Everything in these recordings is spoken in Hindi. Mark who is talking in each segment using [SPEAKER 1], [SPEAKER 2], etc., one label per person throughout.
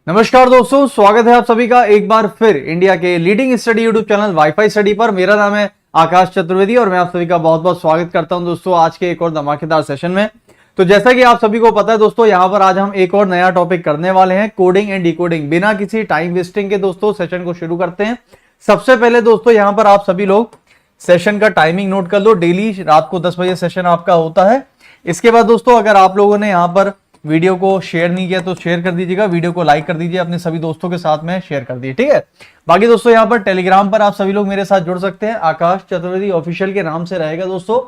[SPEAKER 1] नमस्कार दोस्तों, स्वागत है आप सभी का एक बार फिर इंडिया के leading study YouTube channel wifi study पर। मेरा नाम है आकाश चतुर्वेदी और मैं आप सभी का बहुत बहुत स्वागत करता हूं दोस्तों आज के एक और धमाकेदार सेशन में। तो जैसा कि आप सभी को पता है दोस्तों, यहां पर आज हम एक और नया टॉपिक करने वाले हैं, कोडिंग एंड डिकोडिंग। बिना किसी टाइम वेस्टिंग के दोस्तों सेशन को शुरू करते हैं। सबसे पहले दोस्तों यहां पर आप सभी लोग सेशन का टाइमिंग नोट कर लो। डेली रात को 10 बजे सेशन आपका होता है। इसके बाद दोस्तों अगर आप लोगों ने यहाँ पर वीडियो को शेयर नहीं किया तो शेयर कर दीजिएगा, वीडियो को लाइक कर दीजिए, अपने सभी दोस्तों के साथ में शेयर कर दीजिए, ठीक है। बाकी दोस्तों यहाँ पर टेलीग्राम पर आप सभी लोग मेरे साथ जुड़ सकते हैं, आकाश चतुर्वेदी ऑफिशियल के नाम से रहेगा दोस्तों।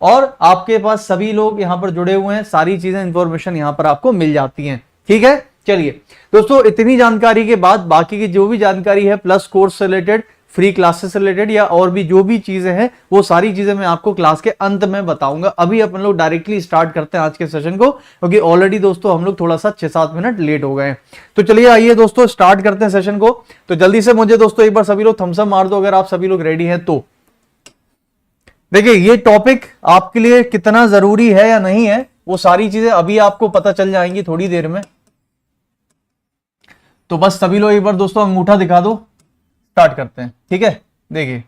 [SPEAKER 1] और आपके पास सभी लोग यहाँ पर जुड़े हुए हैं, सारी चीजें इंफॉर्मेशन यहाँ पर आपको मिल जाती है, ठीक है। चलिए दोस्तों, इतनी जानकारी के बाद बाकी की जो भी जानकारी है प्लस कोर्स से रिलेटेड, फ्री क्लासेस से रिलेटेड या और भी जो भी चीजें हैं वो सारी चीजें मैं आपको क्लास के अंत में बताऊंगा। अभी अपन लोग डायरेक्टली स्टार्ट करते हैं आज के सेशन को, क्योंकि ऑलरेडी दोस्तों हम लोग थोड़ा सा 6-7 मिनट लेट हो गए हैं। तो चलिए आइए दोस्तों स्टार्ट करते हैं सेशन को। तो जल्दी से मुझे दोस्तों एक बार सभी लोग थम्स अप मार दो अगर आप सभी लोग रेडी हैं तो। देखिए ये टॉपिक आपके लिए कितना जरूरी है या नहीं है वो सारी चीजें अभी आपको पता चल जाएंगी थोड़ी देर में। तो बस सभी लोग एक बार दोस्तों अंगूठा दिखा दो, स्टार्ट करते हैं, ठीक है। देखिए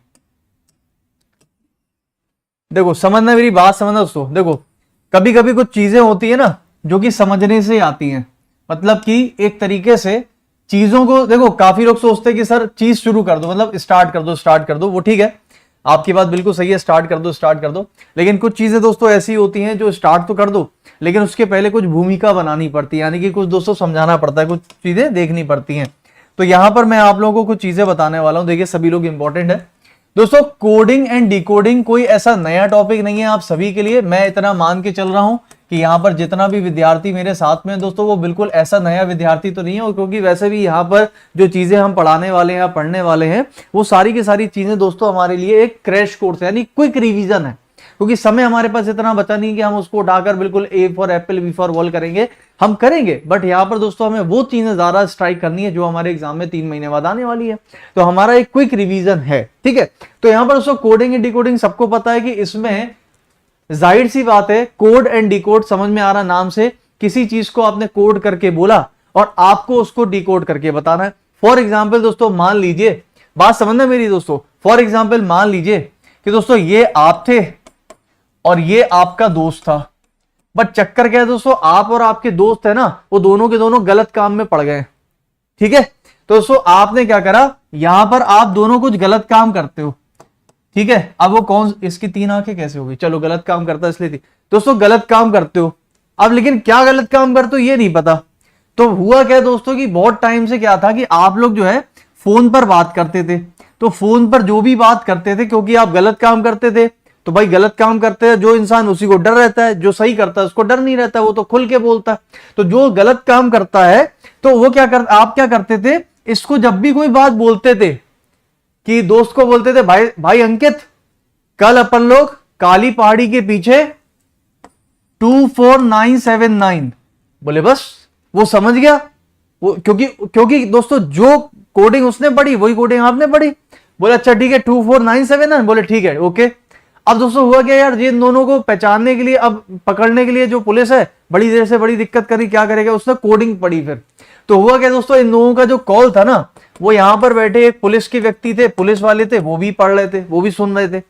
[SPEAKER 1] देखो, समझना, मेरी बात समझना दोस्तों। देखो कभी कभी कुछ चीजें होती है ना जो कि समझने से आती हैं, मतलब कि एक तरीके से चीजों को, देखो काफी लोग सोचते हैं कि सर चीज शुरू कर दो, मतलब स्टार्ट कर दो, वो ठीक है, आपकी बात बिल्कुल सही है, स्टार्ट कर दो। लेकिन कुछ चीजें दोस्तों ऐसी होती हैं जो स्टार्ट तो कर दो लेकिन उसके पहले कुछ भूमिका बनानी पड़ती है, यानी कि कुछ दोस्तों समझाना पड़ता है, कुछ चीजें देखनी पड़ती हैं। तो यहां पर मैं आप लोगों को कुछ चीजें बताने वाला हूं। देखिए सभी लोग इंपॉर्टेंट है दोस्तों। कोडिंग एंड डिकोडिंग कोई ऐसा नया टॉपिक नहीं है आप सभी के लिए। मैं इतना मान के चल रहा हूं कि यहां पर जितना भी विद्यार्थी मेरे साथ में दोस्तों वो बिल्कुल ऐसा नया विद्यार्थी तो नहीं है, क्योंकि वैसे भी यहां पर जो चीजें हम पढ़ाने वाले हैं या पढ़ने वाले हैं वो सारी की सारी चीजें दोस्तों हमारे लिए एक क्रैश कोर्स है, यानी क्विक रिवीजन है। क्योंकि समय हमारे पास इतना बचा नहीं कि हम उसको उठाकर बिल्कुल A for apple B for ball करेंगे, हम करेंगे, बट यहाँ पर दोस्तों हमें वो चीजें ज्यादा स्ट्राइक करनी है जो हमारे एग्जाम में 3 महीने बाद आने वाली है। तो हमारा एक क्विक रिवीजन है, ठीक है। तो यहाँ पर दोस्तों कोडिंग एंड डिकोडिंग सबको पता है कि इसमें जाहिर सी बात है कोड एंड डिकोड समझ में आ रहा नाम से, किसी चीज को आपने कोड करके बोला और आपको उसको डिकोड करके बताना है। फॉर एग्जाम्पल दोस्तों मान लीजिए, बात समझना मेरी दोस्तों, फॉर एग्जाम्पल मान लीजिए कि दोस्तों ये आप थे और ये आपका दोस्त था, बट चक्कर क्या है दोस्तों, आप और आपके दोस्त है ना वो दोनों के दोनों गलत काम में पड़ गए, ठीक है। तो दोस्तों आपने क्या करा, यहां पर आप दोनों कुछ गलत काम करते हो, ठीक है। अब वो कौन, इसकी 3 आंखें कैसे हो गई, चलो गलत काम करता इसलिए थी। दोस्तों गलत काम करते हो, अब लेकिन क्या गलत काम करते हो ये नहीं पता। तो हुआ क्या दोस्तों कि बहुत टाइम से क्या था कि आप लोग जो है फोन पर बात करते थे, तो फोन पर जो भी बात करते थे, क्योंकि आप गलत काम करते थे तो भाई गलत काम करते हैं जो इंसान उसी को डर रहता है, जो सही करता है उसको डर नहीं रहता, वो तो खुल के बोलता है। तो जो गलत काम करता है तो वो आप क्या करते थे, इसको जब भी कोई बात बोलते थे कि दोस्त को बोलते थे भाई अंकित कल अपन लोग काली पहाड़ी के पीछे 24979, बोले बस वो समझ गया, वो क्योंकि दोस्तों जो कोडिंग उसने पढ़ी वही कोडिंग आपने पढ़ी, बोले अच्छा ठीक है 24979, बोले ठीक है ओके। अब दोस्तों हुआ क्या यार, जिन दोनों को पहचानने के लिए, अब पकड़ने के लिए जो पुलिस है बड़ी देर से बड़ी दिक्कत करी, क्या करेगा, उसने कोडिंग पढ़ी फिर। तो हुआ क्या दोस्तों, इन लोगों का जो कॉल था ना, वो यहां पर बैठे एक पुलिस के व्यक्ति थे, पुलिस वाले थे, वो भी पढ़ रहे थे, वो भी सुन रहे थे।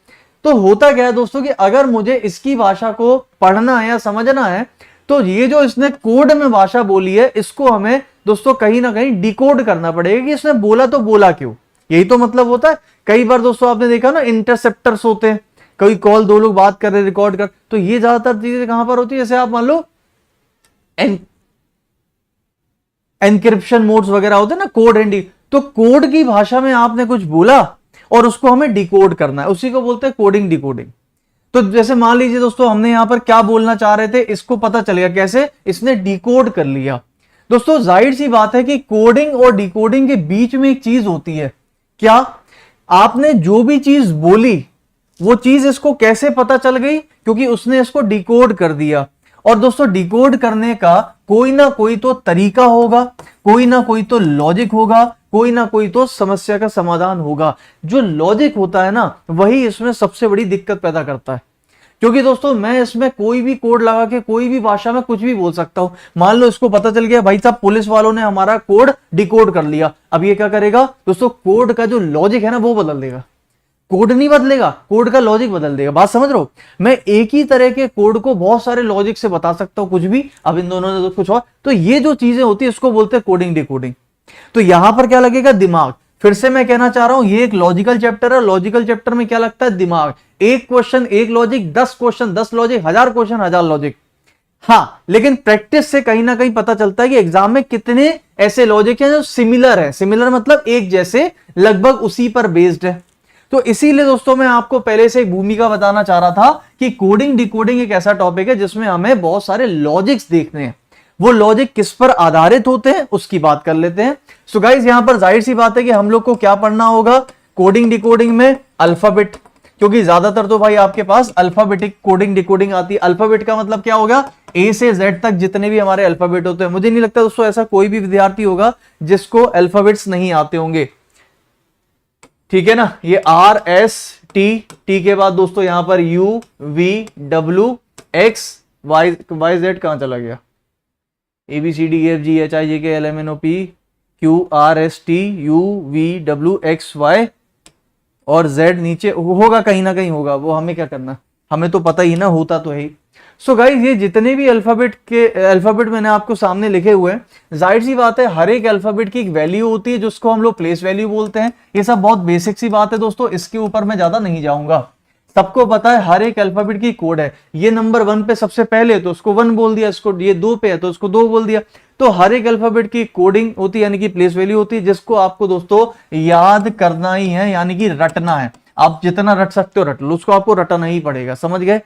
[SPEAKER 1] तो होता क्या है दोस्तों कि अगर मुझे इसकी भाषा को पढ़ना है या समझना है तो ये जो इसने कोड में भाषा बोली है इसको हमें दोस्तों कहीं ना कहीं डिकोड करना पड़ेगा कि इसने बोला तो बोला क्यों। यही तो मतलब होता है। कई बार दोस्तों आपने देखा ना इंटरसेप्टर्स होते हैं, कोई कॉल, 2 लोग बात कर रहे रिकॉर्ड कर, तो ये ज्यादातर चीजें कहां पर होती है, जैसे आप मान लो एनक्रिप्शन मोड्स वगैरह होते हैं ना, कोड एंड, तो कोड की भाषा में आपने कुछ बोला और उसको हमें डिकोड करना है, उसी को बोलते हैं कोडिंग डिकोडिंग। तो जैसे मान लीजिए दोस्तों हमने यहां पर क्या बोलना चाह रहे थे, इसको पता चलेगा कैसे, इसने डिकोड कर लिया। दोस्तों जाहिर सी बात है कि कोडिंग और डिकोडिंग के बीच में एक चीज होती है, क्या, आपने जो भी चीज बोली वो चीज इसको कैसे पता चल गई, क्योंकि उसने इसको डिकोड कर दिया। और दोस्तों डिकोड करने का कोई ना कोई तो तरीका होगा, कोई ना कोई तो लॉजिक होगा, कोई ना कोई तो समस्या का समाधान होगा। जो लॉजिक होता है ना वही इसमें सबसे बड़ी दिक्कत पैदा करता है। क्योंकि दोस्तों मैं इसमें कोई भी कोड लगा के कोई भी भाषा में कुछ भी बोल सकता हूं। मान लो इसको पता चल गया भाई साहब पुलिस वालों ने हमारा कोड डिकोड कर लिया, अब ये क्या करेगा दोस्तों, कोड का जो लॉजिक है ना वो बदल देगा। कोड नहीं बदलेगा, कोड का लॉजिक बदल देगा। बात समझ रहे हो? मैं एक ही तरह के कोड को बहुत सारे लॉजिक से बता सकता हूं कुछ भी, अब इन दोनों ने तो कुछ और। तो ये जो चीजें होती है इसको बोलते हैं कोडिंग डिकोडिंग। तो यहां पर क्या लगेगा, दिमाग। फिर से मैं कहना चाह रहा हूं ये एक लॉजिकल चैप्टर है, लॉजिकल चैप्टर में क्या लगता है, दिमाग। एक क्वेश्चन एक logic, 10 question 10 logic, 1000 question 1000 logic. हाँ, लेकिन प्रैक्टिस से कहीं ना कहीं पता चलता है कि एग्जाम में कितने ऐसे लॉजिक हैं जो सिमिलर है। सिमिलर मतलब एक जैसे, लगभग उसी पर बेस्ड है। तो इसीलिए दोस्तों मैं आपको पहले से एक भूमिका बताना चाह रहा था कि कोडिंग डिकोडिंग एक ऐसा टॉपिक है जिसमें हमें बहुत सारे लॉजिक्स देखने हैं। वो लॉजिक किस पर आधारित होते हैं उसकी बात कर लेते हैं। सो गाइस यहां पर जाहिर सी बात है कि हम लोग को क्या पढ़ना होगा कोडिंग डिकोडिंग में, अल्फाबेट। क्योंकि ज्यादातर तो भाई आपके पास अल्फाबेटिक कोडिंग डिकोडिंग आती है। अल्फाबेट का मतलब क्या होगा, ए से जेड तक जितने भी हमारे अल्फाबेट होते हैं। मुझे नहीं लगता दोस्तों ऐसा कोई भी विद्यार्थी होगा जिसको अल्फाबेट्स नहीं आते होंगे, ठीक है ना। ये आर एस टी, टी के बाद दोस्तों यहां पर U V W X Y, Y Z कहां चला गया, A B C D F G H I J K L M N O P Q R S T U V W X Y, और जेड नीचे होगा कहीं ना कहीं होगा, वो हमें क्या करना, हमें तो पता ही ना, होता तो है ही। सो गाइस ये जितने भी अल्फाबेट मैंने आपको सामने लिखे हुए हैं, जाहिर सी बात है हर एक अल्फाबेट की एक वैल्यू होती है जिसको हम लोग प्लेस वैल्यू बोलते हैं। ये सब बहुत बेसिक सी बात है दोस्तों, इसके ऊपर मैं ज्यादा नहीं जाऊंगा। सबको पता है हर एक अल्फाबेट की कोड है। ये नंबर 1 पे सबसे पहले तो उसको 1 बोल दिया, इसको ये 2 पे है तो उसको 2 बोल दिया। तो हर एक अल्फाबेट की कोडिंग होती है, यानी कि प्लेस वैल्यू होती है, जिसको आपको दोस्तों याद करना ही है, यानी कि रटना है। आप जितना रट सकते हो रट लो, उसको आपको रटना ही पड़ेगा, समझ गए।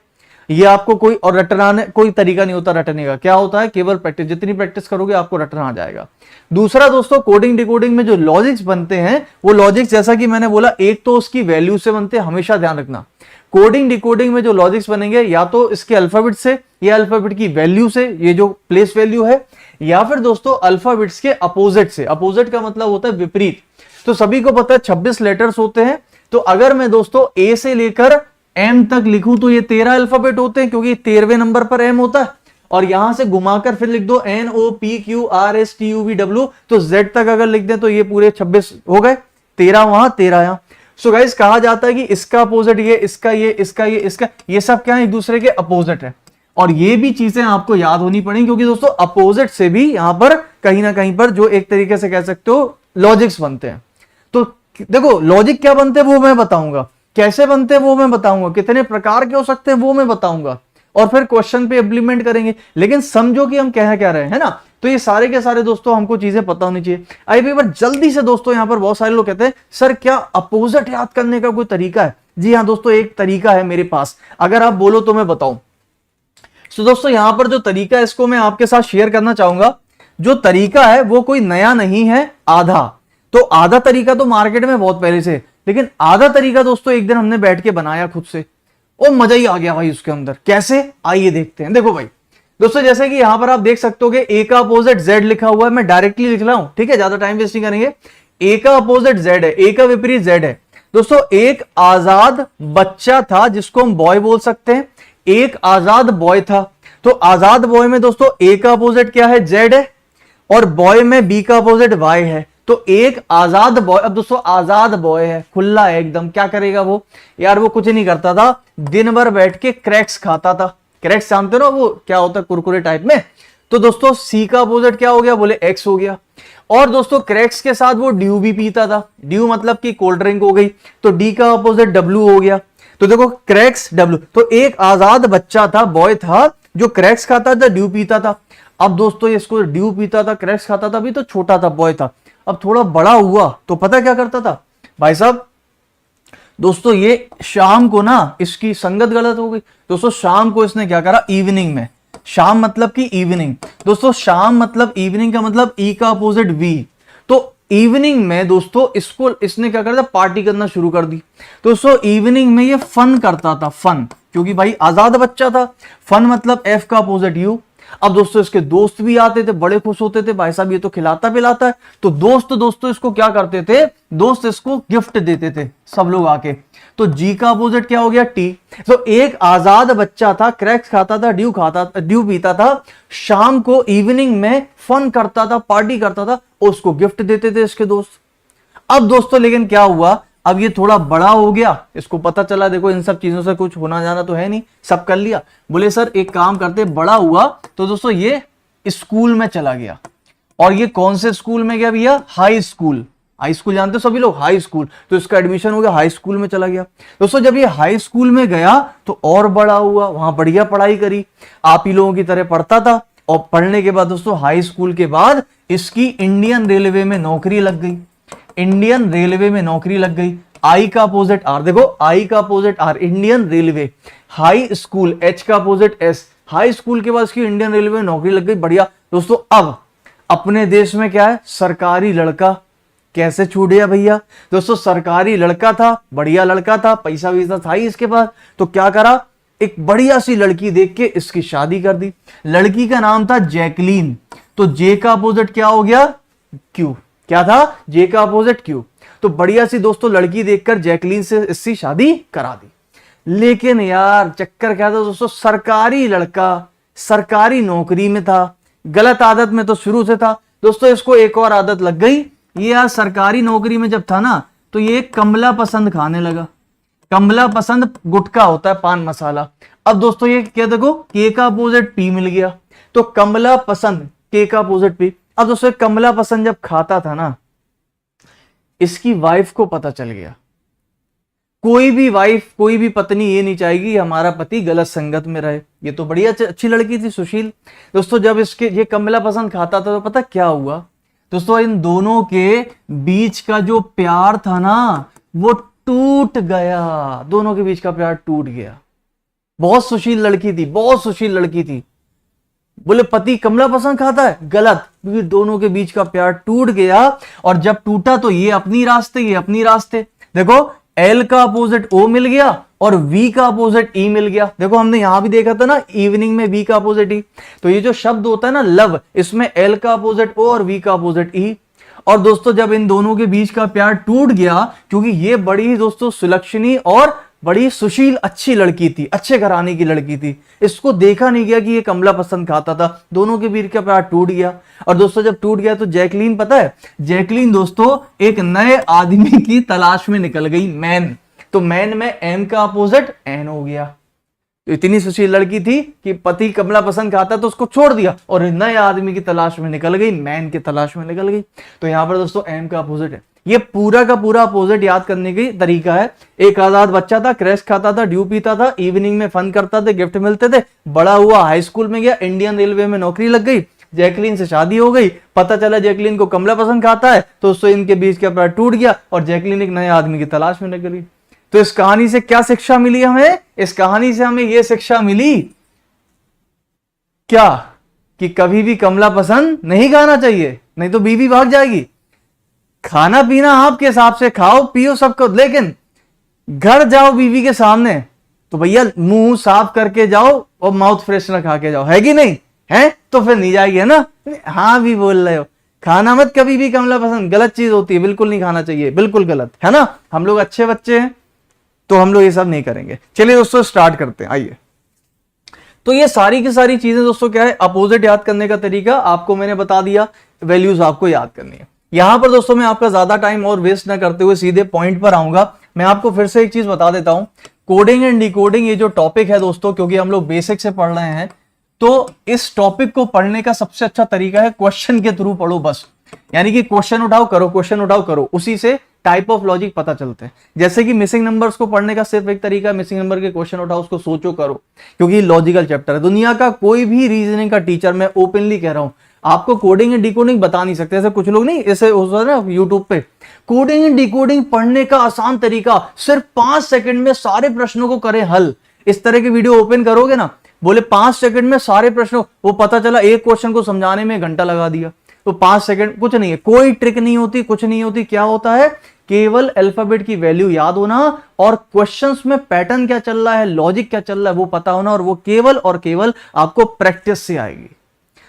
[SPEAKER 1] ये आपको कोई और रटना कोई तरीका नहीं होता रटने का, क्या होता है केवल प्रैक्टिस। जितनी प्रैक्टिस करोगे आपको रटना आ जाएगा। दूसरा दोस्तों कोडिंग डिकोडिंग में जो लॉजिक्स बनते हैं वो लॉजिक्स जैसा कि मैंने बोला, एक तो उसकी वैल्यू से बनते हैं, हमेशा ध्यान रखना। कोडिंग डिकोडिंग में जो लॉजिक्स बनेंगे या तो इसके अल्फाबेट से, या अल्फाबेट की वैल्यू से, ये जो प्लेस वैल्यू है, या फिर दोस्तों अल्फाबेट्स के अपोजिट से। अपोजिट का मतलब होता है विपरीत। तो सभी को पता है 26 लेटर्स होते हैं। तो अगर मैं दोस्तों ए से लेकर एम तक लिखूं तो ये 13 अल्फाबेट होते हैं, क्योंकि 13वें नंबर पर एम होता है। और यहां से घुमाकर फिर लिख दो N O P Q R S T U V W, तो जेड तक अगर लिख दें तो ये पूरे 26 हो गए, 13 वहां 13 यहां। सो गाइस कहा जाता है कि इसका अपोजिट ये, इसका ये, इसका ये, इसका ये सब क्या है, एक दूसरे के अपोजिट है। और ये भी चीजें आपको याद होनी पड़ेंगी, क्योंकि दोस्तों अपोजिट से भी यहां पर कहीं ना कहीं पर जो एक तरीके से कह सकते हो लॉजिक्स बनते हैं। तो देखो लॉजिक क्या बनते हैं वो मैं बताऊंगा, कैसे बनते हैं वो मैं बताऊंगा, कितने प्रकार के हो सकते हैं वो मैं बताऊंगा, और फिर क्वेश्चन पे इंप्लीमेंट करेंगे। लेकिन समझो कि हम कह क्या रहे हैं ना। तो ये सारे के सारे दोस्तों हमको चीजें पता होनी चाहिए। आइए एक बार जल्दी से दोस्तों, यहां पर बहुत सारे लोग कहते हैं सर क्या अपोजिट याद करने का कोई तरीका है। जी हाँ दोस्तों, एक तरीका है मेरे पास, अगर आप बोलो तो मैं बताऊं। तो दोस्तों यहां पर जो तरीका है इसको मैं आपके साथ शेयर करना चाहूंगा। जो तरीका है वो कोई नया नहीं है, आधा। तो आधा तरीका तो मार्केट में बहुत पहले से, लेकिन आधा तरीका दोस्तों एक दिन हमने बैठ के बनाया खुद से, और मजा ही आ गया भाई उसके अंदर। कैसे, आइए देखते हैं। देखो भाई दोस्तों, जैसे कि यहां पर आप देख सकते हो कि ए का अपोजिट जेड लिखा हुआ है, मैं डायरेक्टली लिख रहा हूं, ठीक है, ज्यादा टाइम वेस्ट नहीं करेंगे। ए का अपोजिट जेड है, ए का विपरीत जेड है। दोस्तों एक आजाद बच्चा था जिसको हम बॉय बोल सकते हैं, एक आजाद बॉय था। तो आजाद बॉय में दोस्तों ए का अपोजिट क्या है, जेड है, और बॉय में बी का अपोजिट वाई है। तो एक आजाद बॉय, अब दोस्तों आजाद बॉय है, खुला है एकदम, क्या करेगा वो यार, वो कुछ नहीं करता था, दिन भर बैठ के क्रैक्स खाता था। क्रैक्स जानते हो ना, वो क्या होता है कुरकुरे टाइप में। तो दोस्तों सी का अपोजिट क्या हो गया, बोले एक्स हो गया। और दोस्तों क्रैक्स के साथ वो ड्यू भी पीता था, ड्यू मतलब कि कोल्ड ड्रिंक हो गई, तो डी का अपोजिट डब्ल्यू हो गया। तो देखो क्रैक्स डब्ल्यू, तो एक आजाद बच्चा था, बॉय था, जो क्रैक्स खाता था, ड्यू पीता था। अब दोस्तों इसको ड्यू पीता था, क्रैक्स खाता था, अभी तो छोटा था, बॉय था। अब थोड़ा बड़ा हुआ तो पता क्या करता था भाई साहब, दोस्तों ये शाम को ना इसकी संगत गलत हो गई। दोस्तों शाम को इसने क्या करा, इवनिंग में, शाम मतलब कि इवनिंग, दोस्तों शाम मतलब इवनिंग का मतलब ई का अपोजिट वी। तो इवनिंग में दोस्तों इसने क्या करता, पार्टी करना शुरू कर दी। दोस्तों इवनिंग में ये फन करता था, फन, क्योंकि भाई आजाद बच्चा था। फन मतलब एफ का अपोजिट यू। अब दोस्तों इसके दोस्त भी आते थे, बड़े खुश होते थे, भाई साहब ये तो खिलाता पिलाता है। तो दोस्तों इसको क्या करते थे, दोस्त इसको गिफ्ट देते थे, सब लोग आके। तो जी का अपोजिट क्या हो गया, टी। तो एक आजाद बच्चा था, क्रैक्स खाता था, ड्यू पीता था, शाम को इवनिंग में फन करता था, पार्टी करता था, उसको गिफ्ट देते थे इसके दोस्त। अब दोस्तों लेकिन क्या हुआ, अब ये थोड़ा बड़ा हो गया, इसको पता चला देखो इन सब चीजों से कुछ होना जाना तो है नहीं, सब कर लिया। बोले सर एक काम करते, बड़ा हुआ तो दोस्तों ये स्कूल में चला गया। और ये कौन से स्कूल में गया भैया, हाई स्कूल। हाई स्कूल जानते हो सभी लोग, हाई स्कूल। तो इसका एडमिशन हो गया, हाई स्कूल में चला गया। दोस्तों जब ये हाई स्कूल में गया तो और बड़ा हुआ, वहां बढ़िया पढ़ाई करी, आप ही लोगों की तरह पढ़ता था। और पढ़ने के बाद दोस्तों हाई स्कूल के बाद इसकी इंडियन रेलवे में नौकरी लग गई। इंडियन रेलवे में नौकरी लग गई। आई का अपोजिट आर, देखो आई का opposite are, Indian railway. High school, H का अपोजिट एस। हाई स्कूल के बाद इसकी इंडियन रेलवे में नौकरी लग गई, बढ़िया। दोस्तों अब अपने देश में क्या है, सरकारी लड़का। कैसे छूट गया भैया, दोस्तों सरकारी लड़का था, बढ़िया लड़का था, पैसा वैसा था ही इसके पास। तो क्या करा, एक बढ़िया सी लड़की देख के इसकी शादी कर दी। लड़की का नाम था जैकलीन। तो जे का अपोजिट क्या हो गया, क्यू। क्या था, जे का अपोजिट क्यू। तो बढ़िया सी दोस्तों लड़की देखकर जैकलीन से इसकी शादी करा दी। लेकिन यार चक्कर क्या था दोस्तों, सरकारी लड़का, सरकारी नौकरी में था, गलत आदत में तो शुरू से था। दोस्तों इसको एक और आदत लग गई, ये यार सरकारी नौकरी में जब था ना तो ये कमला पसंद खाने लगा। कमला पसंद गुटखा होता है, पान मसाला। अब दोस्तों ये क्या, देखो के का अपोजिट पी मिल गया। तो कमला पसंद, के का अपोजिट पी। अब दोस्तों कमला पसंद जब खाता था ना, इसकी वाइफ को पता चल गया। कोई भी वाइफ, कोई भी पत्नी ये नहीं चाहेगी हमारा पति गलत संगत में रहे। ये तो बढ़िया अच्छी लड़की थी, सुशील। दोस्तों जब इसके ये कमला पसंद खाता था तो पता क्या हुआ दोस्तों, इन दोनों के बीच का जो प्यार था ना वो टूट गया। दोनों के बीच का प्यार टूट गया। बहुत सुशील लड़की थी, बहुत सुशील लड़की थी। बोले पति कमला पसंद खाता है, गलत, क्योंकि दोनों के बीच का प्यार टूट गया। और जब टूटा तो ये अपनी रास्ते, ये अपनी रास्ते। देखो एल का अपोजिट ओ मिल गया और वी का अपोजिट ई मिल गया। देखो हमने यहां भी देखा था ना, इवनिंग में वी का अपोजिट ई। तो ये जो शब्द होता है ना लव, इसमें एल का अपोजिट ओ और वी का अपोजिट ई। और दोस्तों जब इन दोनों के बीच का प्यार टूट गया, क्योंकि ये बड़ी ही दोस्तों सुलक्षणी और बड़ी सुशील अच्छी लड़की थी, अच्छे घराने की लड़की थी, इसको देखा नहीं गया कि ये कमला पसंद खाता था। दोनों के बीच का प्यार टूट गया। और दोस्तों जब टूट गया तो जैकलीन, पता है जैकलीन दोस्तों एक नए आदमी की तलाश में निकल गई, मैन। तो मैन में एम का अपोजिट एन हो गया। तो इतनी सुशील लड़की थी कि पति कमला पसंद खाता तो उसको छोड़ दिया और नए आदमी की तलाश में निकल गई, मैन की तलाश में निकल गई। तो यहां पर दोस्तों एम का अपोजिट है। ये पूरा का पूरा अपोजिट याद करने की तरीका है। एक आजाद बच्चा था, क्रैश खाता था, ड्यू पीता था, इवनिंग में फन करता था, गिफ्ट मिलते थे, बड़ा हुआ, हाई स्कूल में गया, इंडियन रेलवे में नौकरी लग गई, जैकलीन से शादी हो गई, पता चला जैकलीन को कमला पसंद खाता है, तो उससे इनके बीच का प्यार टूट गया और जैकलीन एक नए आदमी की तलाश में निकल गई। तो इस कहानी से क्या शिक्षा मिली हमें, इस कहानी से हमें यह शिक्षा मिली क्या, कि कभी भी कमला पसंद नहीं खाना चाहिए, नहीं तो बीवी भाग जाएगी। खाना पीना आपके हिसाब से खाओ पियो सबको, लेकिन घर जाओ बीवी के सामने तो भैया मुंह साफ करके जाओ और माउथ फ्रेशनर खा के जाओ, है कि नहीं है, तो फिर नहीं जाएगी, है ना। हाँ भी बोल रहे हो, खाना मत कभी भी कमला पसंद, गलत चीज होती है, बिल्कुल नहीं खाना चाहिए, बिल्कुल गलत, है ना। हम लोग अच्छे बच्चे हैं तो हम लोग ये सब नहीं करेंगे। चलिए दोस्तों स्टार्ट करते हैं, आइए। तो ये सारी की सारी चीजें दोस्तों क्या है, अपोजिट याद करने का तरीका आपको मैंने बता दिया, वैल्यूज आपको याद करनी है। यहां पर दोस्तों मैं आपका ज्यादा टाइम और वेस्ट ना करते हुए सीधे पॉइंट पर आऊंगा। मैं आपको फिर से एक चीज बता देता हूं, कोडिंग एंड डिकोडिंग ये जो टॉपिक है दोस्तों, क्योंकि हम लोग बेसिक से पढ़ रहे हैं, तो इस टॉपिक को पढ़ने का सबसे अच्छा तरीका है क्वेश्चन के थ्रू पढ़ो बस। यानी कि क्वेश्चन उठाओ करो, क्वेश्चन उठाओ करो, उसी से टाइप ऑफ लॉजिक पता चलते हैं। जैसे कि मिसिंग नंबर्स को पढ़ने का सिर्फ एक तरीका है, मिसिंग नंबर के क्वेश्चन उठाओ, उसको सोचो करो, क्योंकि लॉजिकल चैप्टर है। दुनिया का कोई भी रीजनिंग का टीचर, मैं ओपनली कह रहा हूं, आपको कोडिंग एंड डिकोडिंग बता नहीं सकते। ऐसे कुछ लोग नहीं, ऐसे होता है ना यूट्यूब पे, कोडिंग एंड डिकोडिंग पढ़ने का आसान तरीका, सिर्फ 5 सेकंड में सारे प्रश्नों को करें हल। इस तरह की वीडियो ओपन करोगे ना, बोले 5 सेकंड में सारे प्रश्नों, वो पता चला एक क्वेश्चन को समझाने में घंटा लगा दिया। तो 5 सेकंड कुछ नहीं है, कोई ट्रिक नहीं होती, कुछ नहीं होती। क्या होता है, केवल अल्फाबेट की वैल्यू याद होना और क्वेश्चंस में पैटर्न क्या चल रहा है, लॉजिक क्या चल रहा है वो पता होना, और वो केवल और केवल आपको प्रैक्टिस से आएगी।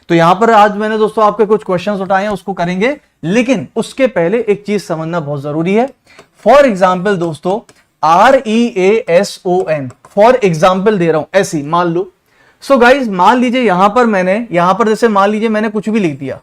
[SPEAKER 1] तो यहां पर आज मैंने दोस्तों आपके कुछ क्वेश्चंस उठाए हैं, उसको करेंगे, लेकिन उसके पहले एक चीज समझना बहुत जरूरी है। फॉर एग्जाम्पल दोस्तों, REASON, फॉर एग्जाम्पल दे रहा हूं, ऐसी मान लो। सो गाइज मान लीजिए यहां पर जैसे मान लीजिए मैंने कुछ भी लिख दिया,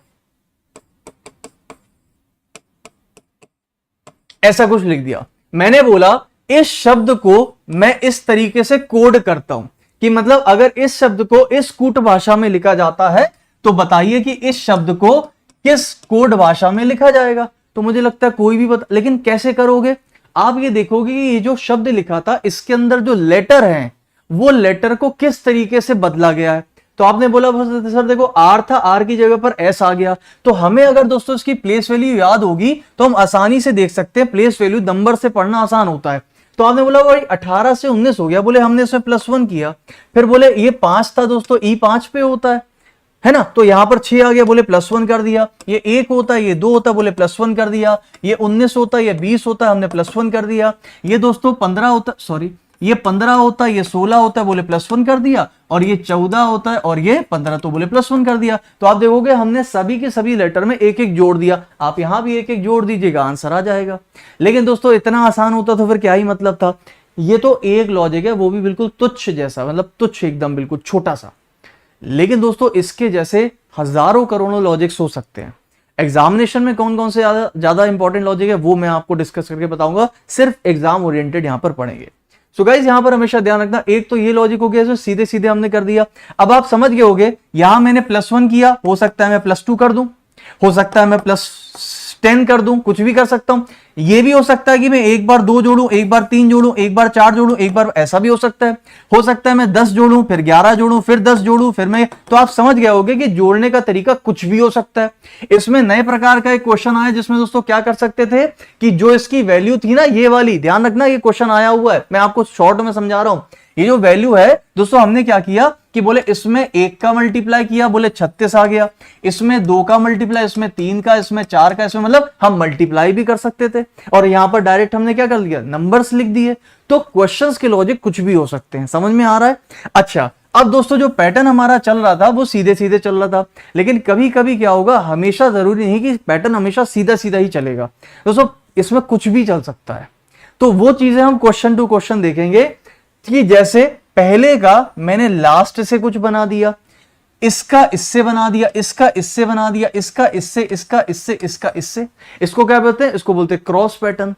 [SPEAKER 1] ऐसा कुछ लिख दिया, मैंने बोला इस शब्द को मैं इस तरीके से कोड करता हूं कि मतलब अगर इस शब्द को इस कूट भाषा में लिखा जाता है तो बताइए कि इस शब्द को किस कोड भाषा में लिखा जाएगा। तो मुझे लगता है कोई भी लेकिन कैसे करोगे आप, ये देखोगे कि ये जो शब्द लिखा था इसके अंदर जो लेटर है वो लेटर को किस तरीके से बदला गया है। तो आपने बोला सर देखो आर था, आर की जगह पर एस आ गया। तो हमें अगर दोस्तों इसकी प्लेस वैल्यू याद होगी तो हम आसानी से देख सकते हैं, प्लेस वैल्यू नंबर से पढ़ना आसान होता है। तो आपने बोला भाई 18 से 19 हो गया, बोले हमने इसमें +1 किया, फिर बोले ये 5 था दोस्तों, ई 5 पे होता है ना, तो यहां पर 6 आ गया, बोले +1 कर दिया। ये 1 होता है, ये 2 होता है, बोले +1 कर दिया। ये 19 होता है, ये 20 होता है, हमने +1 कर दिया। ये दोस्तों 15 होता, सॉरी ये 15 होता है, ये 16 होता है, बोले +1 कर दिया। और ये 14 होता है और ये 15, तो बोले +1 कर दिया। तो आप देखोगे हमने सभी के सभी लेटर में एक एक जोड़ दिया। आप यहां भी एक एक जोड़ दीजिएगा, आंसर आ जाएगा। लेकिन दोस्तों इतना आसान होता तो फिर क्या ही मतलब था। ये तो एक लॉजिक है, वो भी बिल्कुल तुच्छ जैसा, मतलब तुच्छ एकदम बिल्कुल छोटा सा। लेकिन दोस्तों इसके जैसे हजारों करोड़ों लॉजिक्स हो सकते हैं। एग्जामिनेशन में कौन कौन से ज्यादा इंपॉर्टेंट लॉजिक है वो मैं आपको डिस्कस करके बताऊंगा, सिर्फ एग्जाम ओरिएंटेड यहां पर पढ़ेंगे। सो गाइज यहां पर हमेशा ध्यान रखना, एक तो ये लॉजिक हो गया जो सीधे सीधे हमने कर दिया। अब आप समझ गए होगे, यहां मैंने +1 किया, हो सकता है मैं +2 कर दूं, हो सकता है मैं +10 कर दूं, कुछ भी कर सकता हूं। ये भी हो सकता है कि मैं एक बार 2 जोड़ूं, एक बार 3 जोड़ूं, एक बार 4 जोड़ूं, एक बार ऐसा भी हो सकता है। हो सकता है मैं 10 जोड़ूं, फिर 11 जोड़ूं, फिर 10 जोड़ूं, फिर मैं, तो आप समझ गए होगे कि जोड़ने का तरीका कुछ भी हो सकता है। इसमें नए प्रकार का एक क्वेश्चन आया जिसमें दोस्तों क्या कर सकते थे कि जो इसकी वैल्यू थी ना, ये वाली, ध्यान रखना ये क्वेश्चन आया हुआ है, मैं आपको शॉर्ट में समझा रहा हूं। ये जो वैल्यू है दोस्तों, हमने क्या किया कि बोले इसमें 1 का मल्टीप्लाई किया, बोले 36 आ गया। इसमें 2 का मल्टीप्लाई, इसमें 3 का, इसमें 4 का, इसमें मतलब हम मल्टीप्लाई भी कर सकते थे। और यहां पर डायरेक्ट हमने क्या कर दिया, नंबर्स लिख दिए। तो क्वेश्चंस के लॉजिक कुछ भी हो सकते हैं, समझ में आ रहा है। अच्छा, अब दोस्तों जो पैटर्न हमारा चल रहा था वो सीधे सीधे चल रहा था, लेकिन कभी कभी क्या होगा, हमेशा जरूरी नहीं कि पैटर्न हमेशा सीधा सीधा ही चलेगा दोस्तों, इसमें कुछ भी चल सकता है। तो वो चीजें हम क्वेश्चन टू क्वेश्चन देखेंगे कि जैसे पहले का मैंने लास्ट से कुछ बना दिया, इसका इससे बना दिया, इसका इससे बना दिया, इसका इससे, इसका इससे, इसका इससे, इसको क्या बोलते हैं, इसको बोलते हैं क्रॉस पैटर्न।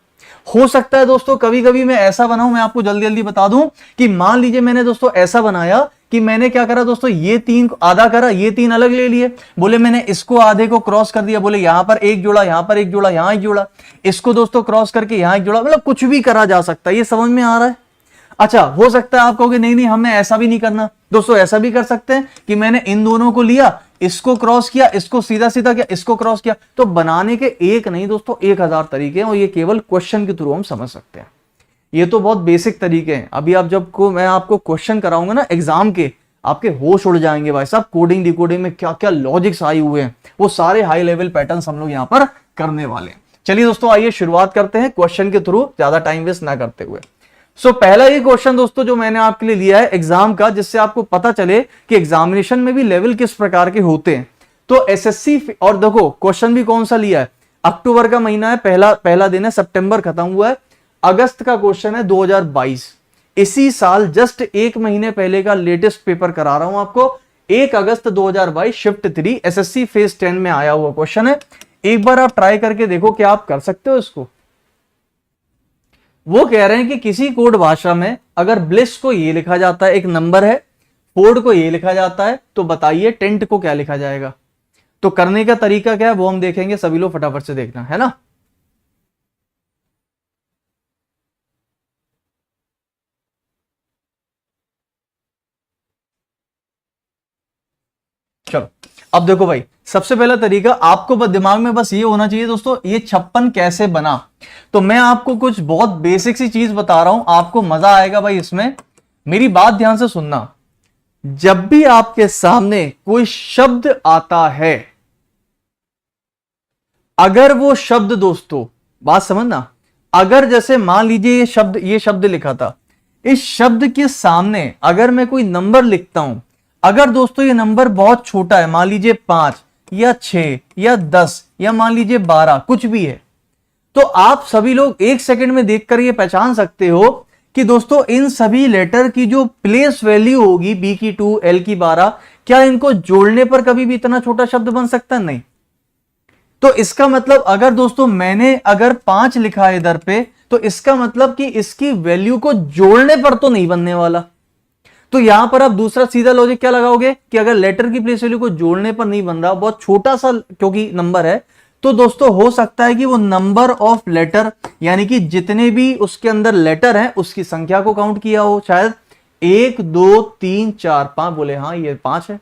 [SPEAKER 1] हो सकता है दोस्तों कभी कभी मैं ऐसा बनाऊं, मैं आपको जल्दी जल्दी बता दूं कि मान लीजिए मैंने दोस्तों ऐसा बनाया कि मैंने क्या करा दोस्तों, ये 3 आधा करा, ये 3 अलग ले लिए, बोले मैंने इसको आधे को क्रॉस कर दिया, बोले यहां पर एक जोड़ा, यहां पर एक जोड़ा, यहां एक जोड़ा, इसको दोस्तों क्रॉस करके यहां एक जोड़ा, मतलब कुछ भी करा जा सकता है। ये समझ में आ रहा है। अच्छा, हो सकता है आप कहोगे नहीं नहीं हमें ऐसा भी नहीं करना, दोस्तों ऐसा भी कर सकते हैं कि मैंने इन दोनों को लिया, इसको क्रॉस किया, इसको सीधा सीधा किया, इसको क्रॉस किया। तो बनाने के एक नहीं दोस्तों 1000 तरीके हैं, और ये केवल क्वेश्चन के थ्रू हम समझ सकते हैं। ये तो बहुत बेसिक तरीके हैं। अभी आप जब को मैं आपको क्वेश्चन कराऊंगा ना एग्जाम के, आपके होश उड़ जाएंगे भाई साहब। कोडिंग डिकोडिंग में क्या क्या लॉजिक्स आए हुए हैं, वो सारे हाई लेवल पैटर्न्स हम लोग यहां पर करने वाले हैं। चलिए दोस्तों आइए शुरुआत करते हैं क्वेश्चन के थ्रू, ज्यादा टाइम वेस्ट ना करते हुए। पहला ये क्वेश्चन दोस्तों जो मैंने आपके लिए लिया है एग्जाम का, जिससे आपको पता चले कि एग्जामिनेशन में भी लेवल किस प्रकार के होते हैं। तो एसएससी, और देखो क्वेश्चन भी कौन सा लिया है, अक्टूबर का महीना है, पहला दिन है, सितंबर खत्म हुआ है, अगस्त का क्वेश्चन है 2022। इसी साल जस्ट 1 महीने पहले का लेटेस्ट पेपर करा रहा हूं आपको, 1 अगस्त 2022 शिफ्ट 3 एसएससी फेज 10 में आया हुआ क्वेश्चन है। एक बार आप ट्राई करके देखो क्या आप कर सकते हो इसको। वो कह रहे हैं कि किसी कोड भाषा में अगर ब्लिस को ये लिखा जाता है, एक नंबर है, फोर्ड को ये लिखा जाता है, तो बताइए टेंट को क्या लिखा जाएगा। तो करने का तरीका क्या है वो हम देखेंगे, सभी लोग फटाफट से देखना है ना। चलो अब देखो भाई, सबसे पहला तरीका आपको बस दिमाग में बस ये होना चाहिए दोस्तों, ये 56 कैसे बना। तो मैं आपको कुछ बहुत बेसिक सी चीज बता रहा हूं, आपको मजा आएगा भाई इसमें, मेरी बात ध्यान से सुनना। जब भी आपके सामने कोई शब्द आता है, अगर वो शब्द दोस्तों, बात समझना, अगर जैसे मान लीजिए ये शब्द लिखा था, इस शब्द के सामने अगर मैं कोई नंबर लिखता हूं, अगर दोस्तों ये नंबर बहुत छोटा है, मान लीजिए 5 या 6 या 10 या मान लीजिए 12, कुछ भी है, तो आप सभी लोग एक सेकंड में देखकर ये पहचान सकते हो कि दोस्तों इन सभी लेटर की जो प्लेस वैल्यू होगी, बी की 2, एल की 12, क्या इनको जोड़ने पर कभी भी इतना छोटा शब्द बन सकता है? नहीं। तो इसका मतलब अगर दोस्तों मैंने अगर 5 लिखा है इधर पे, तो इसका मतलब कि इसकी वैल्यू को जोड़ने पर तो नहीं बनने वाला। तो यहां पर आप दूसरा सीधा लॉजिक क्या लगाओगे कि अगर लेटर की प्लेस वैल्यू को जोड़ने पर नहीं बन रहा, बहुत छोटा सा क्योंकि नंबर है, तो दोस्तों हो सकता है कि वो नंबर ऑफ लेटर, यानी कि जितने भी उसके अंदर लेटर हैं उसकी संख्या को काउंट किया हो। शायद 1 2 3 4 5 बोले, हाँ ये 5 है,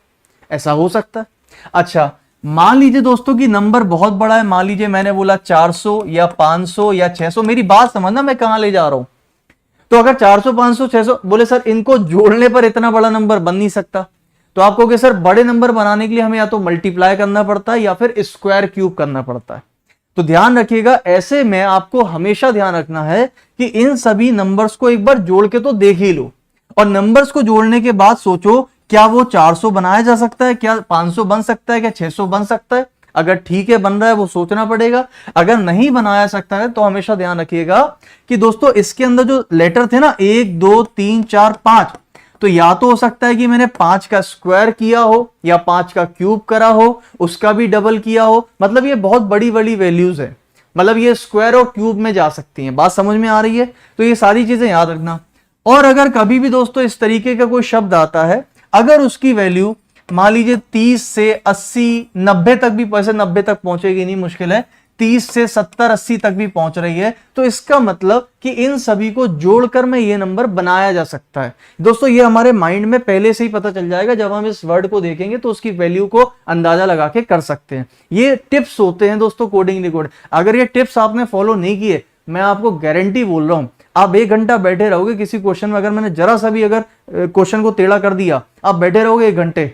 [SPEAKER 1] ऐसा हो सकता है। अच्छा, मान लीजिए दोस्तों कि नंबर बहुत बड़ा है, मान लीजिए मैंने बोला 400 या 500 या 600, मेरी बात समझना मैं कहां ले जा रहा हूं। तो अगर 400 500 600 बोले सर इनको जोड़ने पर इतना बड़ा नंबर बन नहीं सकता, तो आप कहोगे सर बड़े नंबर बनाने के लिए हमें या तो मल्टीप्लाई करना पड़ता है या फिर स्क्वायर क्यूब करना पड़ता है। तो ध्यान रखिएगा, ऐसे में आपको हमेशा ध्यान रखना है कि इन सभी नंबर्स को एक बार जोड़ के तो देख ही लो, और नंबर्स को जोड़ने के बाद सोचो क्या वो 400 बनाया जा सकता है, क्या 500 बन सकता है, क्या 600 बन सकता है। अगर ठीक है बन रहा है वो सोचना पड़ेगा, अगर नहीं बनाया सकता है तो हमेशा ध्यान रखिएगा कि दोस्तों इसके अंदर जो लेटर थे ना 1 2 3 4 5, तो या तो हो सकता है कि मैंने 5 का स्क्वायर किया हो या 5 का क्यूब करा हो, उसका भी डबल किया हो। मतलब ये बहुत बड़ी बड़ी वैल्यूज है, मतलब ये स्क्वायर और क्यूब में जा सकती हैं। बात समझ में आ रही है? तो ये सारी चीजें याद रखना। और अगर कभी भी दोस्तों इस तरीके का कोई शब्द आता है, अगर उसकी वैल्यू मान लीजिए 30 से 80 90 तक भी, वैसे 90 तक पहुंचेगी नहीं, मुश्किल है, 30 से 70 80 तक भी पहुंच रही है, तो इसका मतलब कि इन सभी को जोड़कर में ये नंबर बनाया जा सकता है। दोस्तों ये हमारे माइंड में पहले से ही पता चल जाएगा, जब हम इस वर्ड को देखेंगे तो उसकी वैल्यू को अंदाजा लगा के कर सकते हैं। ये टिप्स होते हैं दोस्तों कोडिंग रिकॉर्ड। अगर ये टिप्स आपने फॉलो नहीं किए, मैं आपको गारंटी बोल रहा हूं, आप 1 घंटा बैठे रहोगे किसी क्वेश्चन में, अगर मैंने जरा सा भी अगर क्वेश्चन को टेढ़ा कर दिया, आप बैठे रहोगे 1 घंटे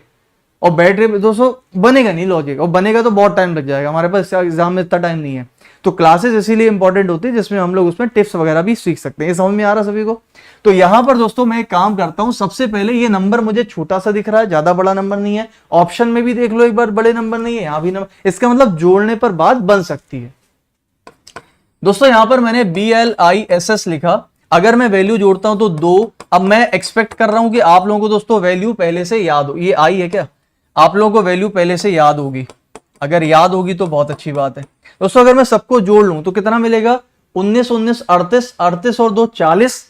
[SPEAKER 1] और बैटरी दोस्तों बनेगा नहीं लॉजिक, और बनेगा तो बहुत टाइम लग जाएगा, हमारे पास एग्जाम में इतना टाइम नहीं है। तो क्लासेस इसीलिए इंपॉर्टेंट होती है जिसमें हम लोग उसमें टिप्स वगैरह भी सीख सकते हैं। ये समझ में आ रहा सभी को? तो यहां पर दोस्तों मैं एक काम करता हूं, सबसे पहले ये नंबर मुझे छोटा सा दिख रहा है, ज्यादा बड़ा नंबर नहीं है, ऑप्शन में भी देख लो एक बार, बड़े नंबर नहीं है, यहां भी नंबर, इसका मतलब जोड़ने पर बात बन सकती है। दोस्तों यहां पर मैंने BLISS लिखा, अगर मैं वैल्यू जोड़ता हूं तो 2। अब मैं एक्सपेक्ट कर रहा हूं कि आप लोगों को दोस्तों वैल्यू पहले से याद हो, ये आई है क्या, आप लोगों को वैल्यू पहले से याद होगी, अगर याद होगी तो बहुत अच्छी बात है। दोस्तों अगर मैं सबको जोड़ लूं तो कितना मिलेगा, 19 19 38, 38 और 2 40,